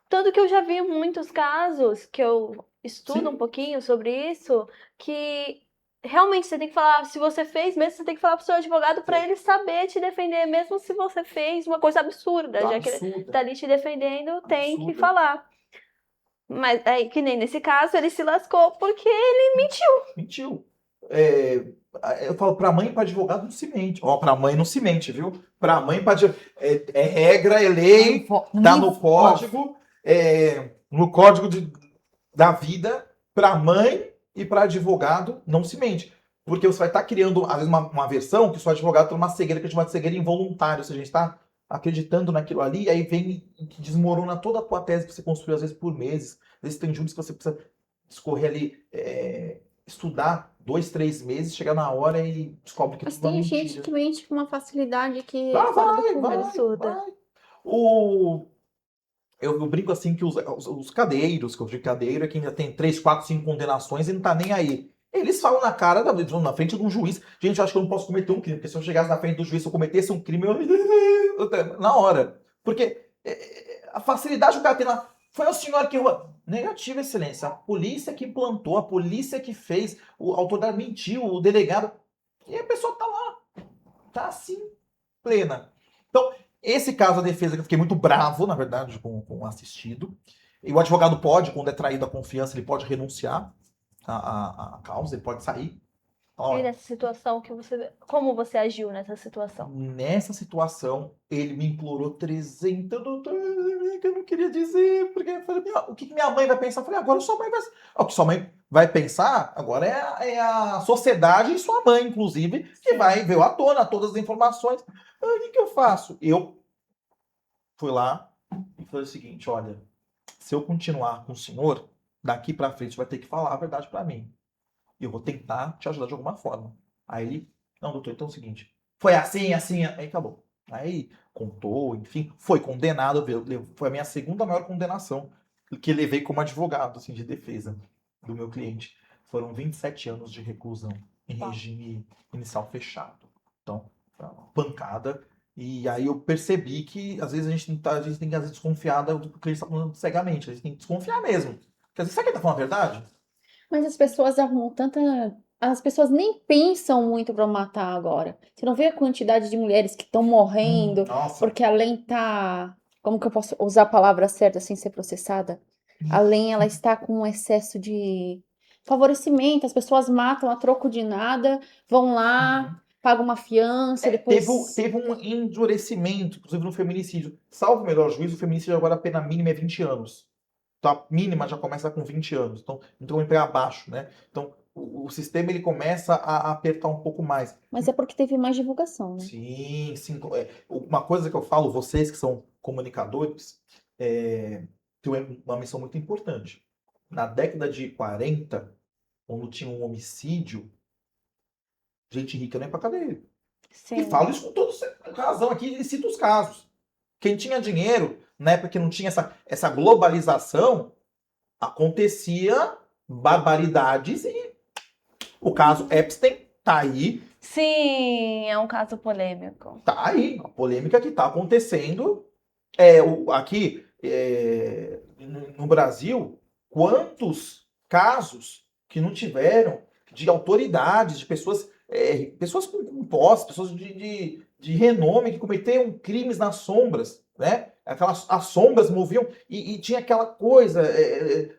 Tanto que eu já vi muitos casos, que eu estudo um pouquinho sobre isso, que realmente você tem que falar, se você fez mesmo, você tem que falar pro seu advogado para ele saber te defender, mesmo se você fez uma coisa absurda. Já que ele tá ali te defendendo, tem que falar. Mas aí, que nem nesse caso, ele se lascou porque ele mentiu. Mentiu. Eu falo, para mãe e para advogado não se mente. Ó, para mãe não se mente, viu? Para mãe e para advogado. É regra, é lei, tá no código, no código da vida, para mãe e para advogado não se mente. Porque você vai estar criando, às vezes, uma versão que o seu advogado tem uma cegueira, que a gente chama de cegueira involuntária. Ou seja, a gente está acreditando naquilo ali, e aí vem e desmorona toda a tua tese que você construiu, às vezes, por meses. Às vezes tem júris que você precisa escorrer ali, estudar 2, 3 meses, chegar na hora e descobre que é Mas tudo uma tem mentira. gente que mente com uma facilidade que é Vai, fora do vai, comum. absurda. vai. O, eu brinco assim que os cadeiros, que eu digo cadeiro, é quem já tem 3, 4, 5 condenações e não tá nem aí. Eles falam na cara, na frente de um juiz. Gente, eu acho que eu não posso cometer um crime, porque se eu chegasse na frente do juiz, se eu cometesse um crime, na hora. Porque a facilidade que o cara tem lá. Foi o senhor que... Negativo, excelência. A polícia que plantou, a polícia que fez, a autoridade mentiu, o delegado. E a pessoa tá lá. Tá assim, plena. Então, esse caso da defesa, que eu fiquei muito bravo, na verdade, com o assistido. E o advogado pode, quando é traído a confiança, ele pode renunciar à causa, ele pode sair. E nessa situação, como você agiu nessa situação? Nessa situação, ele me implorou 300, doutor, que eu não queria dizer, porque eu falei, o que minha mãe vai pensar? Eu falei, agora sua mãe vai... O que sua mãe vai pensar agora é a sociedade e sua mãe, inclusive, que vai ver à tona todas as informações. O que eu faço? Eu fui lá e falei o seguinte, olha, se eu continuar com o senhor, daqui pra frente vai ter que falar a verdade pra mim. E eu vou tentar te ajudar de alguma forma. Aí ele, não, doutor, então é o seguinte, foi assim, assim, aí acabou. Aí contou, enfim, foi condenado, foi a minha segunda maior condenação que levei como advogado, assim, de defesa do meu cliente. Foram 27 anos de reclusão em regime inicial fechado. Então, foi uma pancada. E aí eu percebi que, às vezes, a gente tem que às vezes, desconfiar do que o cliente está falando cegamente. A gente tem que desconfiar mesmo. Porque, às vezes, será que ele está falando a verdade? Mas as pessoas arrumam tanta. As pessoas nem pensam muito pra matar agora. Você não vê a quantidade de mulheres que estão morrendo Nossa. porque a lei tá. Como que eu posso usar a palavra certa sem ser processada? A lei, ela está com um excesso de favorecimento. As pessoas matam a troco de nada, vão lá, pagam uma fiança, depois. Teve um endurecimento, inclusive no feminicídio. Salvo o melhor juízo, o feminicídio agora a pena mínima é 20 anos. Então a mínima já começa com 20 anos. Então não tem como pegar abaixo, né? Então o sistema ele começa a apertar um pouco mais. Mas é porque teve mais divulgação, né? Sim, sim. Uma coisa que eu falo, vocês que são comunicadores, tem uma missão muito importante. Na década de 40, quando tinha um homicídio, gente rica não ia pra cadeia. Sim. E falo isso com toda razão aqui e cito os casos. Quem tinha dinheiro, na época que não tinha essa globalização, acontecia barbaridades e o caso Epstein tá aí. Sim, é um caso polêmico. Tá aí, a polêmica que tá acontecendo. Aqui no Brasil, quantos casos que não tiveram de autoridades, de pessoas com posse, pessoas de renome que cometeram crimes nas sombras, né? As sombras moviam e tinha aquela coisa,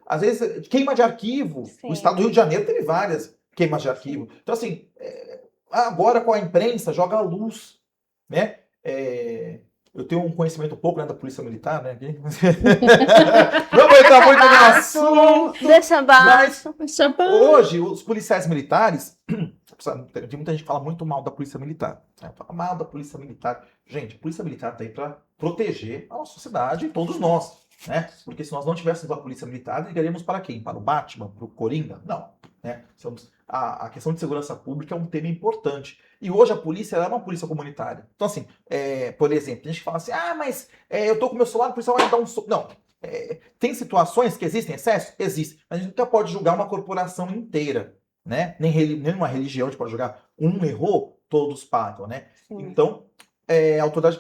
às vezes, queima de arquivo. Sim. O estado do Rio de Janeiro teve várias queimas de arquivo. Então, assim, agora com a imprensa joga a luz, né? Eu tenho um conhecimento um pouco, né, da Polícia Militar, né? Não vou entrar muito no assunto. Deixa abaixo. Hoje, os policiais militares, tem muita gente que fala muito mal da Polícia Militar. Né? Fala mal da Polícia Militar. Gente, a Polícia Militar está aí para proteger a nossa sociedade e todos nós. Né? Porque se nós não tivéssemos a Polícia Militar, ligaríamos para quem? Para o Batman? Para o Coringa? Não. Né? A questão de segurança pública é um tema importante. E hoje a polícia é uma polícia comunitária. Então, assim, por exemplo, tem gente que fala assim, mas eu tô com meu celular, o policial vai me dar um soco. Não. Tem situações que existem excesso? Existe. Mas a gente nunca pode julgar uma corporação inteira. Né? Nem uma religião a gente pode julgar. Um errou, todos pagam. Né? Então,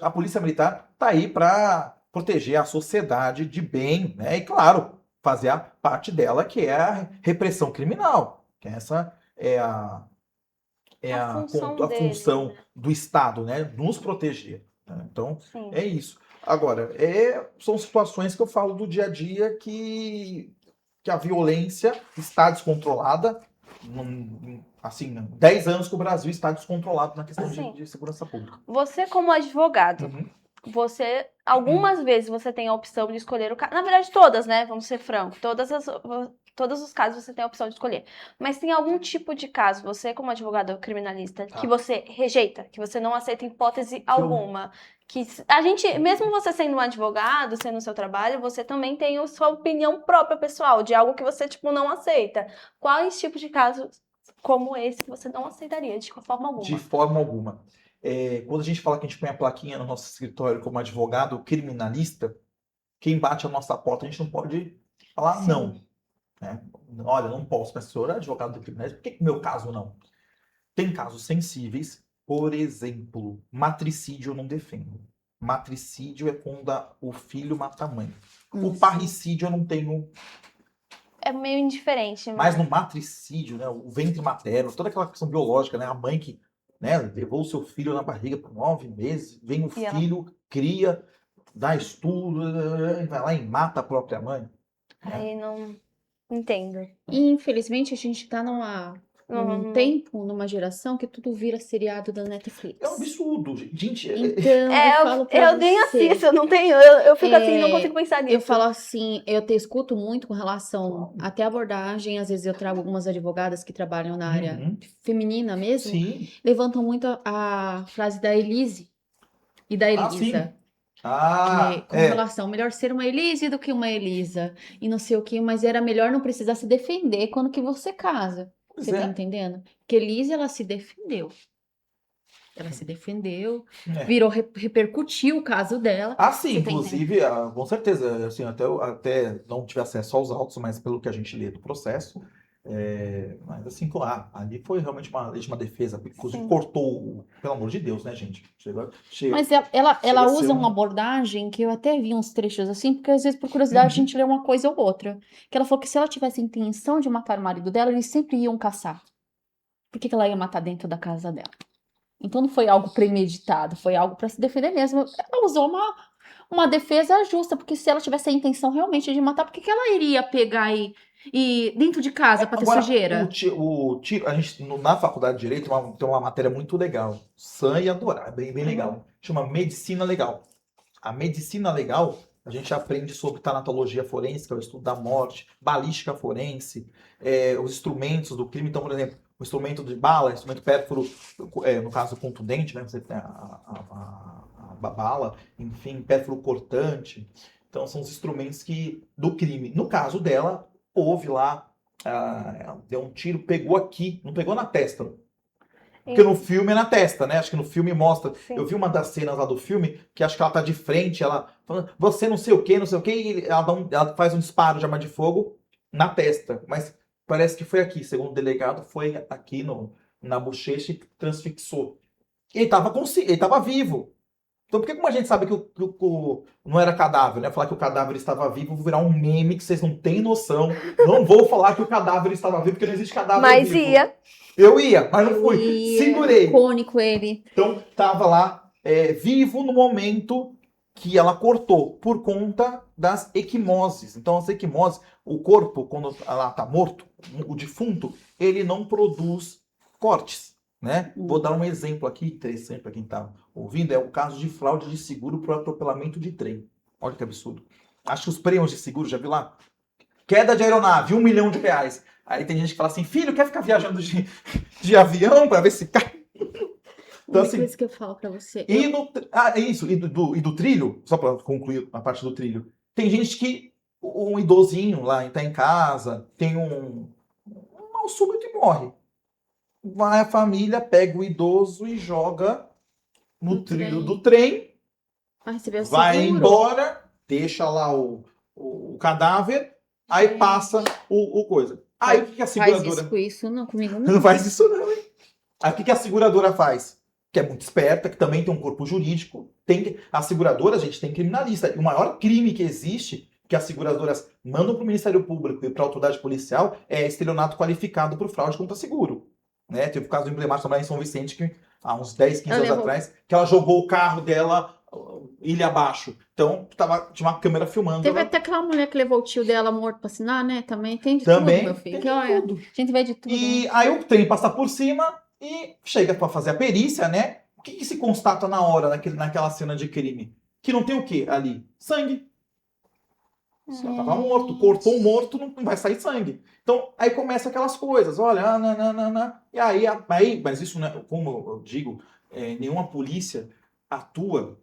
a polícia militar está aí para proteger a sociedade de bem, né? E, claro, fazer a parte dela, que é a repressão criminal. Que essa é a função né? do Estado, né? Nos proteger. Né? Então, Sim. é isso. Agora, são situações que eu falo do dia a dia que a violência está descontrolada, assim, 10 anos que o Brasil está descontrolado na questão Sim. de segurança pública. Você, como advogado, Uhum. algumas vezes você tem a opção de escolher o caso. Na verdade, todas, né? Vamos ser francos. Todos os casos você tem a opção de escolher. Mas tem algum tipo de caso, você, como advogado criminalista, que você rejeita, que você não aceita em hipótese alguma. Que a gente, mesmo você sendo um advogado, sendo o seu trabalho, você também tem a sua opinião própria, pessoal, de algo que você, tipo, não aceita. Quais tipos de casos como esse que você não aceitaria de forma alguma? De forma alguma. Quando a gente fala que a gente põe a plaquinha no nosso escritório como advogado criminalista, quem bate a nossa porta, a gente não pode falar não. Né? Olha, não posso, mas o senhor é advogado do criminalista, por que no meu caso não? Tem casos sensíveis, por exemplo, matricídio eu não defendo. Matricídio é quando o filho mata a mãe. O parricídio eu não tenho. É meio indiferente. Mas no matricídio, né, o ventre materno, toda aquela questão biológica, né, a mãe que, né, levou o seu filho na barriga por 9 meses, vem o filho, cria, dá estudo, vai lá e mata a própria mãe. Aí não entendo. E, infelizmente, a gente tá num tempo, numa geração que tudo vira seriado da Netflix. É um absurdo, gente. Então, eu falo pra eu nem você, assisto, eu não tenho. Eu fico assim, não consigo pensar nisso. eu falo assim, eu te escuto muito com relação até abordagem, às vezes eu trago algumas advogadas que trabalham na área feminina mesmo, Sim. levantam muito a frase da Elise e da Elisa. Com relação, melhor ser uma Elise do que uma Elisa, e não sei o que, mas era melhor não precisar se defender quando que você casa. Você tá entendendo? Porque Elise, ela se defendeu. Ela se defendeu, repercutiu o caso dela. Sim, inclusive, com certeza, assim, até não tive acesso aos autos, mas pelo que a gente lê do processo, mas assim, claro, ali foi realmente uma legítima defesa, inclusive cortou, pelo amor de Deus, né, gente? Mas ela usa uma abordagem que eu até vi uns trechos assim, porque às vezes por curiosidade a gente lê uma coisa ou outra. Que ela falou que se ela tivesse intenção de matar o marido dela, eles sempre iam caçar. Por que ela ia matar dentro da casa dela? Então não foi algo premeditado, foi algo para se defender mesmo. Ela usou uma defesa justa, porque se ela tivesse a intenção realmente de matar, por que ela iria pegar e dentro de casa para ter sujeira? A gente, na faculdade de Direito tem uma matéria muito legal. Sam ia adorar, bem legal. Chama Medicina Legal. A medicina legal, a gente aprende sobre tanatologia forense, que é o estudo da morte, balística forense, os instrumentos do crime. Então, por exemplo, o instrumento de bala, instrumento pérfuro, no caso contundente, né? Você tem a bala, enfim, pérfuro cortante. Então, são os instrumentos do crime. No caso dela, houve lá, deu um tiro, pegou aqui, não pegou na testa. Porque no filme é na testa, né? Acho que no filme mostra. Sim. Eu vi uma das cenas lá do filme, que acho que ela tá de frente, ela falando, você não sei o que, e ela faz um disparo de arma de fogo na testa. Mas parece que foi aqui, segundo o delegado, foi aqui na bochecha e transfixou. Ele tava vivo. Então por que como a gente sabe que não era cadáver, né? Falar que o cadáver estava vivo, vou virar um meme que vocês não têm noção. Não vou falar que o cadáver estava vivo, porque não existe cadáver vivo. Mas ia. Eu ia, mas não fui. Segurei. Icônico ele. Então, tava lá vivo no momento que ela cortou, por conta das equimoses. Então, as equimoses, o corpo, quando ela tá morto, o defunto, ele não produz cortes, né? Vou dar um exemplo aqui, interessante para quem tá ouvindo, é o caso de fraude de seguro por atropelamento de trem. Olha que absurdo. Acho que os prêmios de seguro, já viu lá? Queda de aeronave, R$1 milhão. Aí tem gente que fala assim, filho, quer ficar viajando de avião para ver se cai? Então, assim, coisa que eu falo para você. E do trilho, só para concluir a parte do trilho, tem gente que, um idosinho lá, tá em casa, tem um mal súbito e morre. Vai a família, pega o idoso e joga no trilho do trem, vai embora, deixa lá o cadáver, aí passa o coisa. Aí o que a seguradora... Faz isso não, comigo não. Não faz isso não, hein? Aí o que a seguradora faz? Que é muito esperta, que também tem um corpo jurídico. A seguradora, gente, tem criminalista. E o maior crime que existe, que as seguradoras mandam para o Ministério Público e para a autoridade policial, é estelionato qualificado por fraude contra seguro. Né? Teve o caso emblemático lá em São Vicente, que há uns 10, 15 anos atrás, que ela jogou o carro dela, ilha abaixo. Então, tinha uma câmera filmando. Teve ela. até aquela mulher que levou o tio dela morto pra assinar, né? Também tem de Também tudo, meu filho. tem Que, olha, tudo. a gente vê de tudo. E aí o trem passa por cima e chega para fazer a perícia, né? O que se constata na hora, naquela cena de crime? Que não tem o que ali? Sangue. Se ela tava morto, cortou o morto, não vai sair sangue. Então, aí começa aquelas coisas, olha, nananana, e aí, mas isso, né, como eu digo, nenhuma polícia atua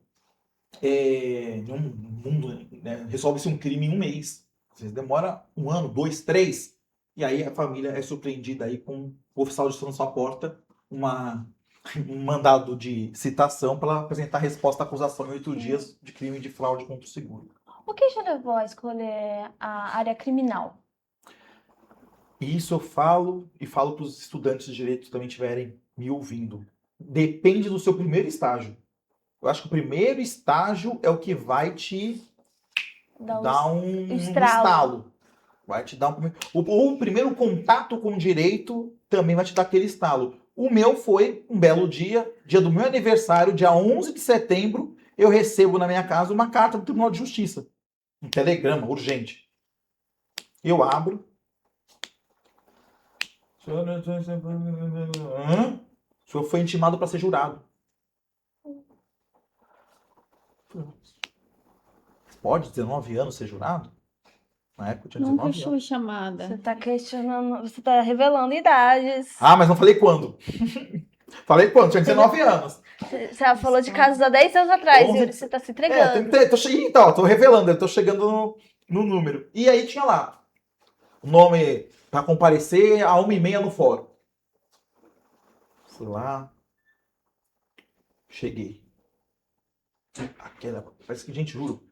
em um mundo, né, resolve-se um crime em um mês. Às vezes demora 1 ano, 2, 3, e aí a família é surpreendida aí com o oficial de justiça na sua porta, um mandado de citação para apresentar resposta à acusação em 8 dias de crime de fraude contra o seguro. O que te levou a escolher a área criminal? E isso eu falo e falo para os estudantes de direito que também estiverem me ouvindo. Depende do seu primeiro estágio. Eu acho que o primeiro estágio é o que vai te dar um estalo. Vai te dar o primeiro contato com o direito também vai te dar aquele estalo. O meu foi um belo dia do meu aniversário, dia 11 de setembro, eu recebo na minha casa uma carta do Tribunal de Justiça. Um telegrama urgente. Eu abro. O senhor foi intimado para ser jurado. Pode, 19 anos, ser jurado? Na época eu tinha 19 Nunca fui anos. chamada. Você tá questionando, você tá revelando idades. Ah, mas não falei quando. Falei quando, tinha 19 anos. Você falou de casos há 10 anos atrás, 11. Yuri, você tá se entregando. Então, tô revelando, eu tô chegando no número. E aí tinha lá, o nome para comparecer a 1h30 no fórum. Fui lá, cheguei. Parece que, gente, juro,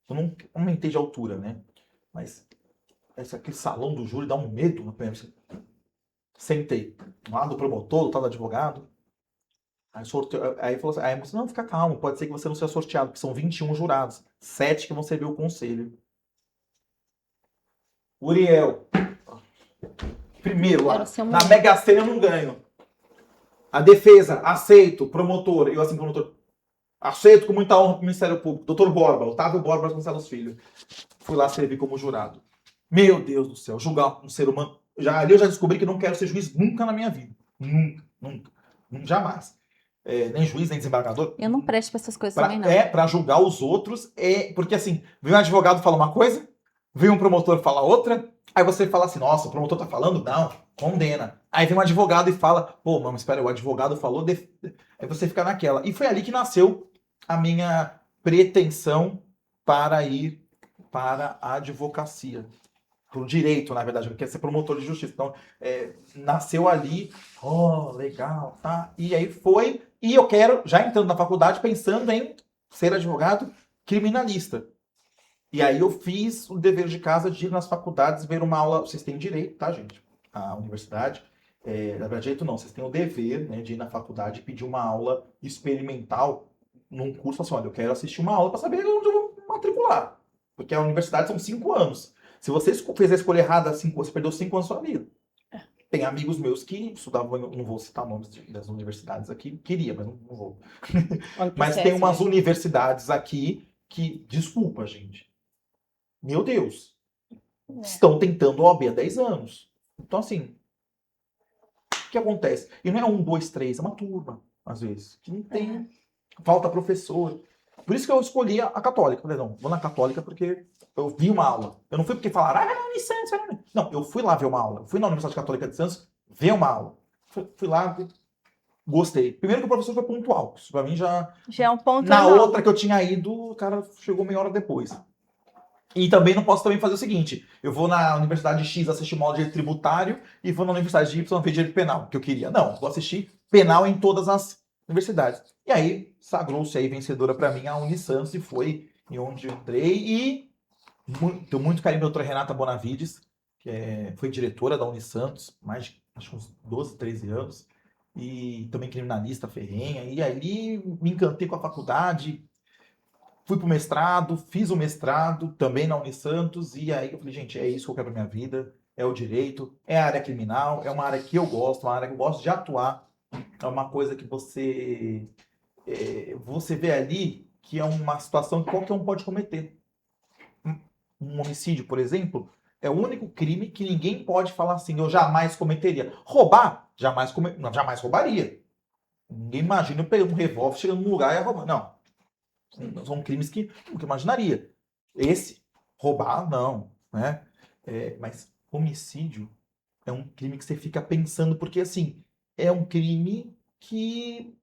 eu não aumentei de altura, né? Mas aquele salão do júri dá um medo na perna. Sentei. Do lado do promotor, do lado do advogado. Aí falou assim, aí a moça, não, fica calmo, pode ser que você não seja sorteado, porque são 21 jurados. 7 que vão servir o conselho. Uriel. Primeiro lá. Na Mega Sena eu não ganho. A defesa, aceito. Promotor, eu assim, promotor. Aceito com muita honra pro Ministério Público. Doutor Borba, Otávio Borba Vasconcelos Filho. Fui lá servir como jurado. Meu Deus do céu, julgar um ser humano. Ali eu já descobri que não quero ser juiz nunca na minha vida. Nunca. Jamais. Nem juiz, nem desembargador. Eu não presto pra essas coisas também, não. Pra julgar os outros. Porque assim, vem um advogado falar uma coisa, vem um promotor falar outra, aí você fala assim, nossa, o promotor tá falando? Não, condena. Aí vem um advogado e fala, pô, mas espera, o advogado falou... Aí você fica naquela. E foi ali que nasceu a minha pretensão para ir para a advocacia. Pro direito, na verdade, porque é ser promotor de justiça. Então, nasceu ali, legal, tá? E aí foi, e eu quero, já entrando na faculdade, pensando em ser advogado criminalista. E aí eu fiz o dever de casa de ir nas faculdades ver uma aula, vocês têm direito, tá, gente? A universidade, na verdade, direito não, vocês têm o dever, né, de ir na faculdade e pedir uma aula experimental num curso, assim, olha, eu quero assistir uma aula para saber onde eu vou matricular. Porque a universidade são 5 anos. Se você fez a escolha errada, você perdeu 5 anos da sua vida. Tem amigos meus que estudavam, não vou citar nomes das universidades aqui, queria, mas não vou. Mas tem umas universidades aqui que, desculpa, gente, meu Deus, estão tentando OAB há 10 anos. Então, assim, o que acontece? E não é 1, 2, 3, é uma turma, às vezes, que não tem, falta professor. Por isso que eu escolhi a católica. Falei, não, vou na católica porque eu vi uma aula. Eu não fui porque falaram, licença. Não, eu fui lá ver uma aula. Fui na Universidade Católica de Santos ver uma aula. Fui lá, gostei. Primeiro que o professor foi pontual. Isso pra mim já é um ponto. Na outra que eu tinha ido, o cara chegou meia hora depois. E também não posso também fazer o seguinte, eu vou na Universidade X assistir uma aula de direito tributário e vou na Universidade Y ver direito penal, que eu queria. Não, vou assistir penal em todas as universidades. E aí, sagrou-se aí vencedora para mim a Unisantos e foi em onde eu entrei e tenho muito carinho pela doutora Renata Bonavides, que foi diretora da Unisantos, mais de acho, uns 12, 13 anos, e também criminalista ferrenha, e aí me encantei com a faculdade, fui pro mestrado, fiz o mestrado também na Unisantos, e aí eu falei, gente, é isso que eu quero pra minha vida, é o direito, é a área criminal, é uma área que eu gosto, uma área que eu gosto de atuar, é uma coisa que você vê ali que é uma situação que qualquer um pode cometer. Um homicídio, por exemplo, é o único crime que ninguém pode falar assim, eu jamais cometeria. Roubar, não, jamais roubaria. Ninguém imagina eu pegando um revólver, chegando num lugar e roubar. Não. São crimes que nunca imaginaria. Esse, roubar, não. Né? Mas homicídio é um crime que você fica pensando, porque assim, é um crime que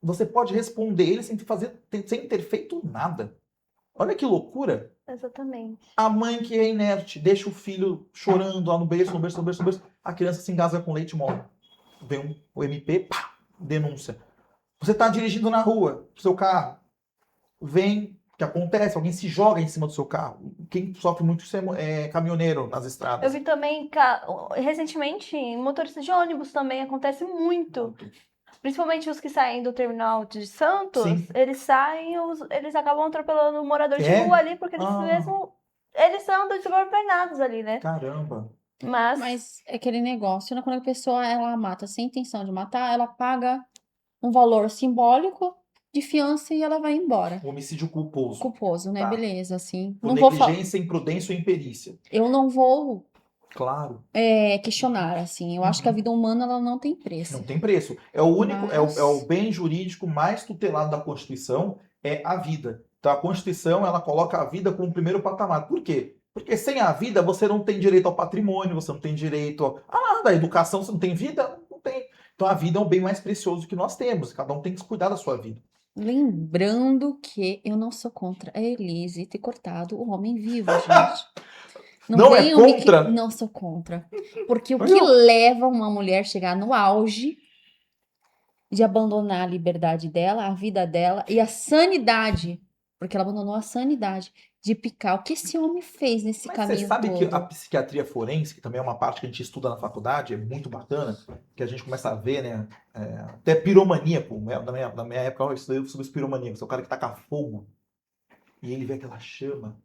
você pode responder ele sem ter feito nada. Olha que loucura. Exatamente. A mãe que é inerte, deixa o filho chorando lá no berço. A criança se engasga com leite e morre. Vem o MP, pá, denúncia. Você está dirigindo na rua, seu carro. Vem, o que acontece? Alguém se joga em cima do seu carro. Quem sofre muito isso é caminhoneiro nas Eu estradas. vi também, recentemente, em motoristas de ônibus também acontece muito. Principalmente os que saem do terminal de Santos, Sim. eles eles acabam atropelando o morador de É? rua ali, porque eles Ah. mesmo, eles são desordenados ali, né? Caramba. Mas é aquele negócio, né? Quando a pessoa ela mata sem intenção de matar, ela paga um valor simbólico de fiança e ela vai embora. Homicídio culposo. Culposo, né? Tá. Beleza, assim. Por Não vou negligência, imprudência ou imperícia. Eu não vou Claro. questionar, assim. Eu acho que a vida humana ela não tem preço. Não tem preço. É o único, Mas- é o bem jurídico mais tutelado da Constituição, é a vida. Então a Constituição, ela coloca a vida como o primeiro patamar. Por quê? Porque sem a vida você não tem direito ao patrimônio, você não tem direito a nada. A educação, você não tem vida? Não tem. Então a vida é o bem mais precioso que nós temos. Cada um tem que cuidar da sua vida. Lembrando que eu não sou contra a Elise ter cortado o homem vivo, gente. Não é venham me contra? Não sou contra. Porque o Mas que eu- leva uma mulher a chegar no auge de abandonar a liberdade dela, a vida dela e a sanidade, porque ela abandonou a sanidade de picar. O que esse homem fez nesse Mas você caminho sabe que a todo? psiquiatria forense, que também é uma parte que a gente estuda na faculdade, é muito bacana, que a gente começa a ver, né? Até piromaníaco. Na minha época eu estudei sobre os piromaníacos. É o cara que taca fogo e ele vê aquela chama.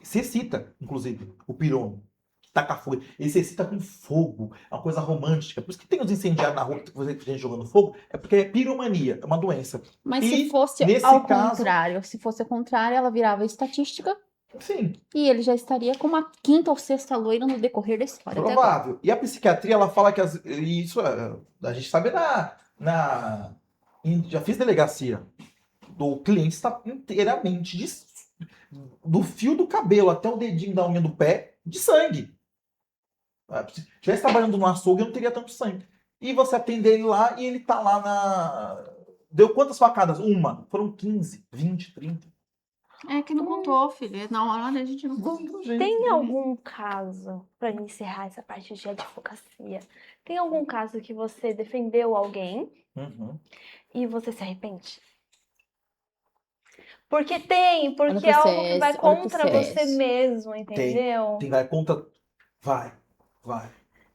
Se excita, inclusive, o pirono. Que taca fogo. Ele se excita com fogo. É uma coisa romântica. Por isso que tem os incendiários na rua, que você vê gente jogando fogo, é porque é piromania, é uma doença. Mas E, se fosse nesse ao caso- contrário, se fosse ao contrário, ela virava estatística Sim, e ele já estaria com uma quinta ou sexta loira no decorrer da história. Até agora. provável. E a psiquiatria, ela fala que isso a gente sabe já fiz delegacia. Do cliente está inteiramente do fio do cabelo até o dedinho da unha do pé de sangue. Se estivesse trabalhando no açougue, eu não teria tanto sangue. E você atende ele lá e ele tá lá Deu quantas facadas? Uma. Foram 15, 20, 30. É que não contou, filho. Na hora a gente não contou. tem algum caso, para encerrar essa parte de advocacia, tem algum caso que você defendeu alguém Uhum. e você se arrepende? Porque tem, porque Olha o é algo que vai processo, olha o contra você processo. mesmo, entendeu? Vai contra. Vai.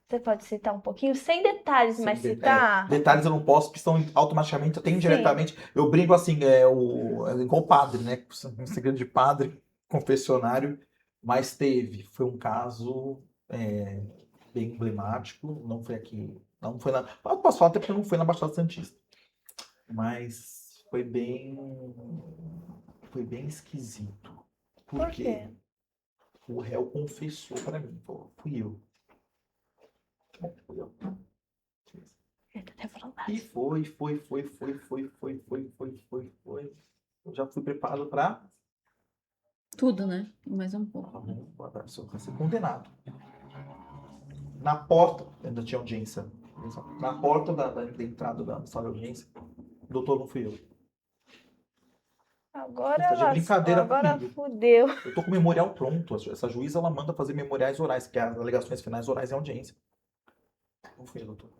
Você pode citar um pouquinho, sem detalhes, mas Sem citar? detalhes eu não posso, porque estão automaticamente, até indiretamente. Eu brinco assim, é igual padre, né? Um segredo de padre, confessionário, mas foi um caso bem emblemático, não foi aqui, não foi eu posso falar até porque não foi na Baixada Santista, mas foi bem esquisito. Por quê? O réu confessou para mim, fui eu. Fui eu. Eu tô até falando E foi. Eu já fui preparado para. Tudo, né? Mais um pouco. Vai ser condenado. Na porta, ainda tinha audiência. Na porta da entrada da sala de audiência, o doutor não fui eu. Agora Tá de lascou, brincadeira agora comigo. fudeu. Eu tô com o memorial pronto. Essa juíza ela manda fazer memoriais orais, que é as alegações finais orais em audiência. Não fui eu, doutor.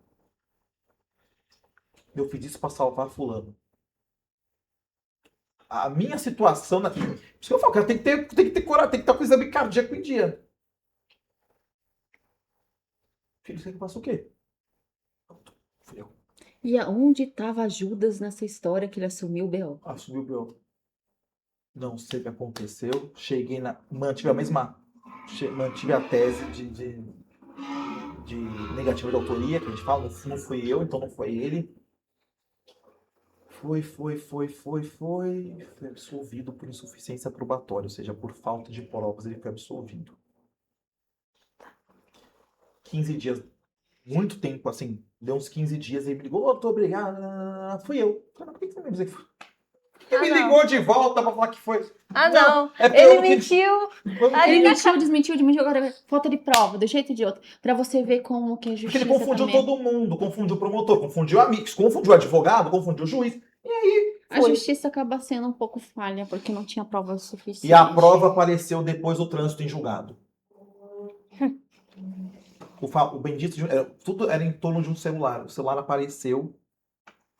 Eu fiz isso para salvar fulano. A minha situação. Por isso que eu falo, cara, tem que ter coragem, tem que estar com o exame cardíaco em dia. Filho, você passou o quê? Fui eu. E aonde estava Judas nessa história que ele assumiu o B.O.? Assumiu o B.O. Não sei o que aconteceu. Cheguei mantive a mesma. Mantive a tese de negativa de autoria, que a gente fala. Não fui eu, então não foi ele. Foi absolvido por insuficiência probatória, ou seja, por falta de provas, ele foi absolvido. 15 dias, muito tempo, assim, deu uns 15 dias, ele me ligou, tô obrigado, fui eu. Falei, mas por que você me dizer que foi? Ele me não. ligou de volta pra falar que foi. Não. É porque eu Ele não queria- mentiu. Ele Ele desmentiu, agora falta de prova, do jeito de outro. Pra você ver como que a Porque justiça ele confundiu também. todo mundo, confundiu o promotor, confundiu amigos, confundiu o advogado, confundiu o juiz. E aí, A foi. justiça acaba sendo um pouco falha, porque não tinha prova suficiente. E a prova apareceu depois do trânsito em julgado. O bendito, tudo era em torno de um celular. O celular apareceu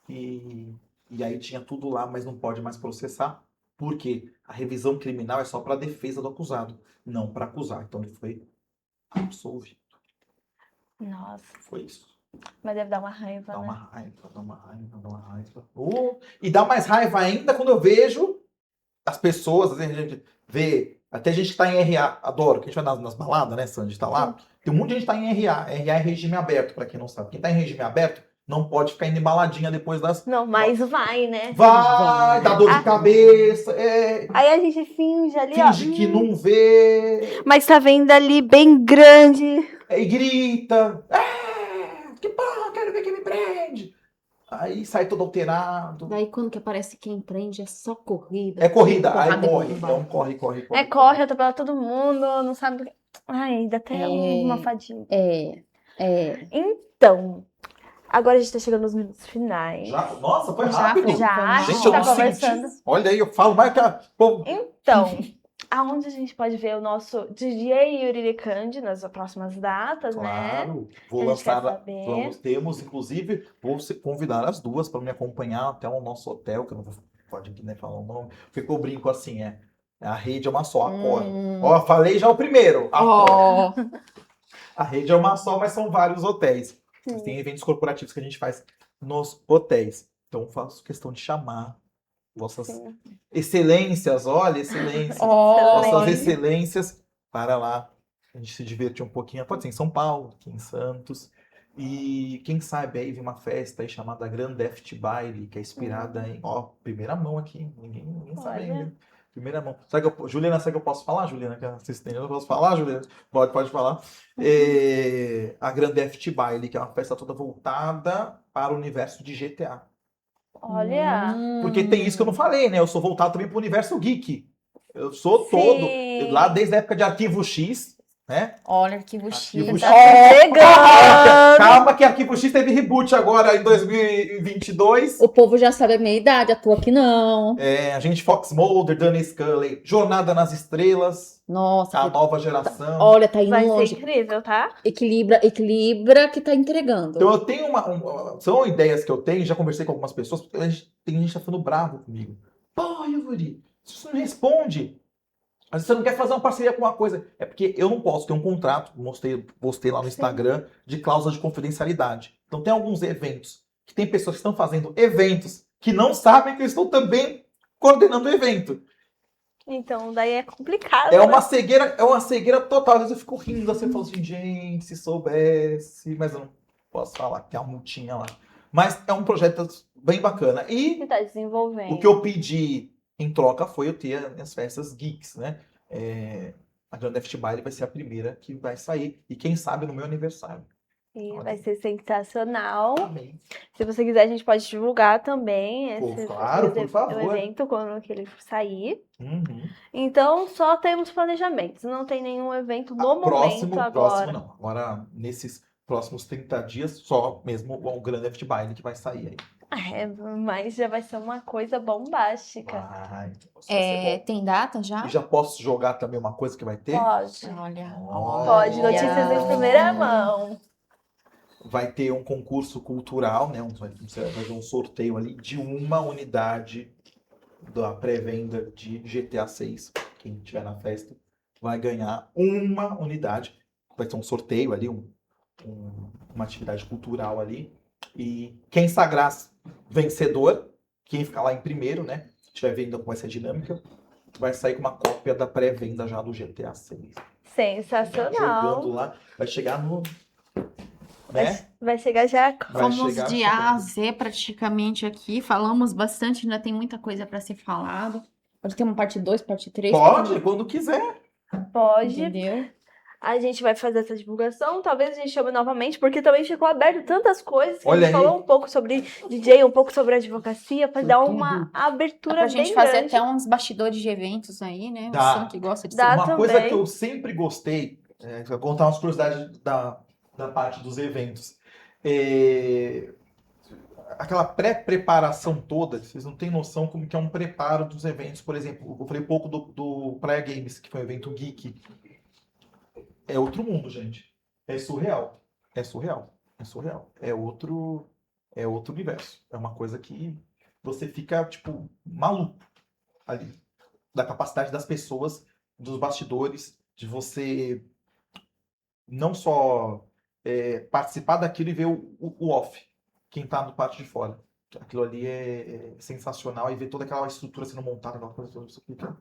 e aí tinha tudo lá, mas não pode mais processar. Por quê? A revisão criminal é só para defesa do acusado, não para acusar. Então ele foi absolvido. Nossa, Foi isso. mas deve dar uma raiva, Dá né? uma raiva, dá uma raiva, dá uma raiva. E dá mais raiva ainda quando eu vejo as pessoas, às vezes a gente vê, até gente que tá em RA, adoro, que a gente vai nas baladas, né, Sandy, tá lá, tem um monte de gente que tá em RA, RA é regime aberto, pra quem não sabe. Quem tá em regime aberto não pode ficar indo em baladinha depois das... Não, mas vai, né? Vai, dá dor de cabeça, Aí a gente finge ali, finge ó. que não vê, Mas tá vendo ali bem grande. e grita, que porra, quero ver quem me prende. Aí sai todo alterado. Daí quando que aparece quem prende é só corrida. É corrida, aí Porrada e corre, bomba. é um corre. É, corre, atropela todo mundo, não sabe. Ai, dá até É. uma fadiga. É. Então, agora a gente tá chegando nos minutos finais. Nossa, foi Já rápido. foi. Já, a Gente, gente eu tá não senti. conversando. Olha aí, eu falo mais que a... Pô, Então, aonde a gente pode ver o nosso DJ Yuri Licandi nas próximas datas, né? claro, vou A gente quer lançar. saber. Temos, inclusive, convidar as duas para me acompanhar até o nosso hotel, que eu não vou pode aqui, né, falar o nome, porque eu brinco assim, a rede é uma só, a Corre. Ó, falei já o primeiro, a Corre. Ó. A rede é uma só, mas são vários hotéis. Sim. Tem eventos corporativos que a gente faz nos hotéis. Então, eu faço questão de chamar vossas Sim. excelências, olha, excelências. Ó. Vossas excelências para lá. A gente se divertir um pouquinho. Pode ser em São Paulo, aqui em Santos. E quem sabe aí vem uma festa aí chamada Grand Theft Baile, que é inspirada em. Ó, primeira mão aqui. Ninguém sabe Olha. ainda. Primeira mão. Juliana, será que eu posso falar, Juliana? Que é assistente, eu posso falar, Juliana? Pode falar. A Grand Theft Baile, que é uma festa toda voltada para o universo de GTA. Olha. Porque tem isso que eu não falei, né? Eu sou voltado também para o universo geek. Eu sou Sim. todo. Lá desde a época de Arquivo X, né? Olha, Arquivo X. Arquivo X. Tá chegando. Calma que Arquivo X teve reboot agora em 2022. O povo já sabe a minha idade, a tua que não. Agente Fox Mulder, Dana Scully, Jornada nas Estrelas, Nossa, a nova geração. olha, tá indo Vai ser longe. incrível, tá? Equilibra que tá entregando. Então eu tenho são ideias que eu tenho, já conversei com algumas pessoas, porque tem gente que tá ficando bravo comigo. Pô, Yuri, você não responde. Às vezes você não quer fazer uma parceria com uma coisa. É porque eu não posso ter um contrato, postei lá no Instagram, de cláusula de confidencialidade. Então tem alguns eventos que tem pessoas que estão fazendo eventos que não sabem que eu estou também coordenando o evento. Então, daí é complicado. É né? uma cegueira total. Às vezes eu fico rindo assim, eu falo assim, gente, se soubesse, mas eu não posso falar que tem uma multinha lá. Mas é um projeto bem bacana. E Que tá desenvolvendo. o que eu pedi em troca foi eu ter as festas geeks, né? A Grand Theft Baile vai ser a primeira que vai sair. E quem sabe no meu aniversário. E Olha. vai ser sensacional. Amém. Se você quiser, a gente pode divulgar também Pô, claro, por favor. o evento quando que ele sair. Uhum. Então, só temos planejamentos. Não tem nenhum evento no momento agora. Próximo não. Agora, nesses próximos 30 dias, só mesmo o Grand Theft Baile que vai sair aí. Mas já vai ser uma coisa bombástica. Vai ser bom. Tem data já? E já posso jogar também uma coisa que vai ter? Pode. Olha. Pode. Notícias em primeira mão. Vai ter um concurso cultural, né? Vai ter um sorteio ali de uma unidade da pré-venda de GTA 6. Quem estiver na festa vai ganhar uma unidade. Vai ter um sorteio ali, uma atividade cultural ali. E quem sagrar vencedor, quem ficar lá em primeiro, né? Tiver venda com essa dinâmica, vai sair com uma cópia da pré-venda já do GTA 6. Sensacional. Jogando lá, vai chegar no né? Vai chegar já. Vai Fomos chegar de A a chegando. Z praticamente aqui. Falamos bastante, ainda tem muita coisa para ser falado. Pode ter uma parte 2, parte 3. Pode, quando quiser. Pode. Entendeu? A gente vai fazer essa divulgação. Talvez a gente chame novamente, porque também ficou aberto tantas coisas. Que a Olha gente aí. falou um pouco sobre DJ, um pouco sobre advocacia, para Foi dar tudo. uma Dá abertura pra gente bem fazer grande. até uns bastidores de eventos aí, né? Dá. Você que gosta de Dá. ser. Uma coisa também. que eu sempre gostei, vou contar umas curiosidades da parte dos eventos. Aquela pré-preparação toda, vocês não têm noção como que é um preparo dos eventos. Por exemplo, eu falei pouco do Praia Games, que foi um evento geek. É outro mundo, gente. É surreal. É surreal. É surreal. É outro universo. É uma coisa que você fica, tipo, maluco ali. Da capacidade das pessoas, dos bastidores, de você não só participar daquilo e ver o off, quem tá no parte de fora. Aquilo ali é sensacional e ver toda aquela estrutura sendo montada, aquela coisa toda, isso fica.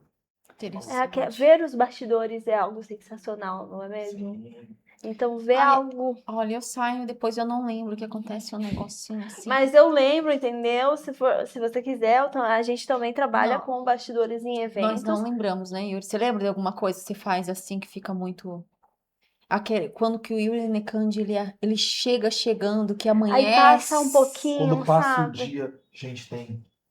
Interessante. Ver os bastidores é algo sensacional, não é mesmo? Sim. Então, ver Ai, algo. Olha, eu saio, depois eu não lembro o que acontece, um negocinho assim. Mas eu lembro, entendeu? Se você quiser, a gente também trabalha Não. com bastidores em Nós eventos. não lembramos, né, Yuri? Você lembra de alguma coisa que você faz assim que fica muito. Quando que o Yuri Nekandi ele chega chegando, que amanhece. Aí passa um pouquinho, Quando passa o sabe? dia, gente,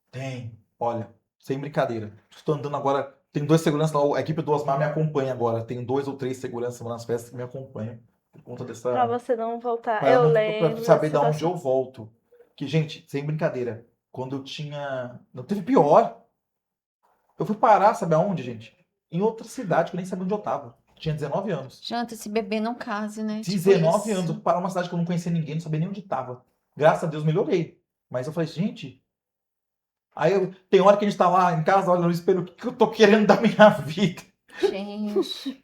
tem. Olha, sem brincadeira. Estou andando agora, tem 2 seguranças lá, a equipe do Osmar me acompanha agora. Tem 2 ou 3 seguranças lá nas festas que me acompanham. Por conta dessa. Pra você não voltar. Pra Eu não- lembro. pra saber de dessa onde eu volto. Que, gente, sem brincadeira, quando eu tinha. Não teve pior. Eu fui parar, sabe aonde, gente? Em outra cidade, que eu nem sabia onde eu tava. Tinha 19 anos. Janta, esse bebê não case, né? Tipo 19 isso. anos, eu fui parar numa cidade que eu não conhecia ninguém, não sabia nem onde tava. Graças a Deus melhorei. Mas eu falei, gente. Tem hora que a gente tá lá em casa, olha no espelho, o que eu tô querendo da minha vida? Gente.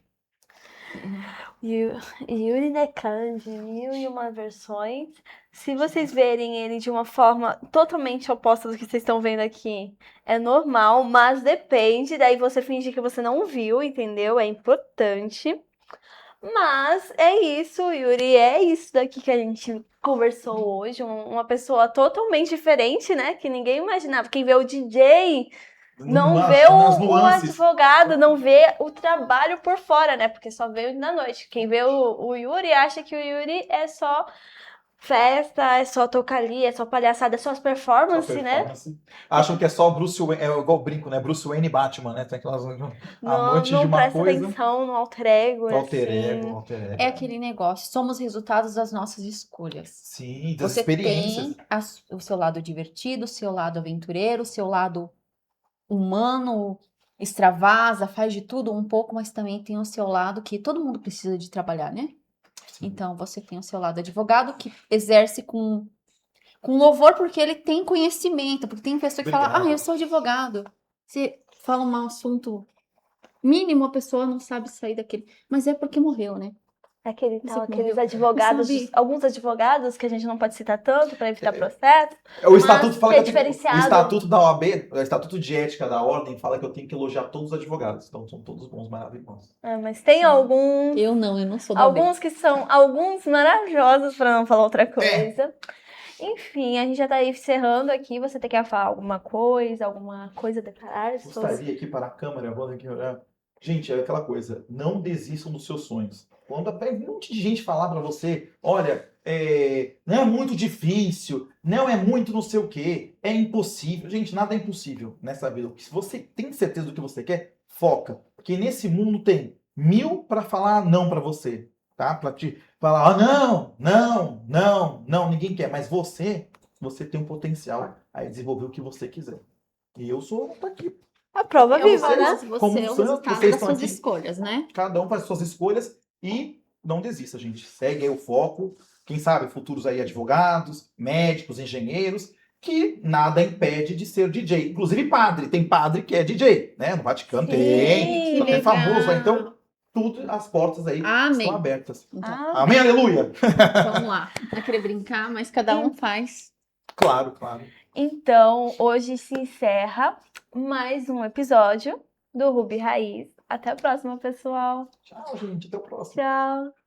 Yuri Nekandi, 1001 versões. Se vocês verem ele de uma forma totalmente oposta do que vocês estão vendo aqui, é normal, mas depende. Daí você fingir que você não viu, entendeu? É importante. Mas é isso, Yuri. É isso daqui que a gente conversou hoje. Uma pessoa totalmente diferente, né? Que ninguém imaginava. Quem vê o DJ. Não vê Nas o nuances. advogado, não vê o trabalho por fora, né? Porque só vê o na noite. Quem vê o Yuri acha que o Yuri é só festa, é só tocar ali, é só palhaçada, é só as performances, né? Acham que é só Bruce Wayne, é igual brinco, né? Bruce Wayne e Batman, né? Tem aquelas a noite de Não uma presta coisa. atenção no alter ego, Alter assim. ego, alter ego. É aquele negócio, somos resultados das nossas escolhas. Sim, das Você experiências. tem o seu lado divertido, o seu lado aventureiro, o seu lado humano, extravasa, faz de tudo um pouco, mas também tem o seu lado que todo mundo precisa de trabalhar, né? Sim. Então, você tem o seu lado advogado que exerce com louvor porque ele tem conhecimento, porque tem pessoa que fala, Obrigado. eu sou advogado. Você fala um assunto mínimo, a pessoa não sabe sair daquele, mas é porque morreu, né? Aqueles advogados, Sabe? alguns advogados que a gente não pode citar tanto para evitar processo. O estatuto fala que é que eu tenho, o diferenciado. estatuto da OAB, o estatuto de ética da ordem fala que eu tenho que elogiar todos os advogados. Então são todos bons, maravilhosos. Mas tem alguns. Eu não sou da OAB. Alguns que são alguns maravilhosos, para não falar outra coisa. Enfim, a gente já tá aí encerrando aqui. Você tem que falar alguma coisa a declarar? Gostaria aqui para a câmera, vou aqui olhar. Gente, é aquela coisa, não desistam dos seus sonhos. Quando um monte de gente falar para você, olha, não é muito difícil, não é muito não sei o quê, é impossível. Gente, nada é impossível nessa vida. Se você tem certeza do que você quer, foca. Porque nesse mundo tem 1000 para falar não para você, tá? Para te falar, não, ninguém quer. Mas você tem um potencial a desenvolver o que você quiser. E eu sou aqui. A prova viva, vocês, né? Você como é o santos, resultado vocês das estão suas aqui. escolhas, né? Cada um faz suas escolhas e não desista, gente. Segue aí o foco. Quem sabe futuros aí advogados, médicos, engenheiros, que nada impede de ser DJ. Inclusive padre. Tem padre que é DJ, né? No Vaticano tem. que É famoso. legal. Então, tudo, as portas aí Amém. estão abertas. Então, Amém, aleluia! vamos lá. Não querer brincar, mas cada um faz. Claro. Então, hoje se encerra mais um episódio do Ruby Raiz. Até a próxima, pessoal. Tchau, gente. Até o próximo. Tchau.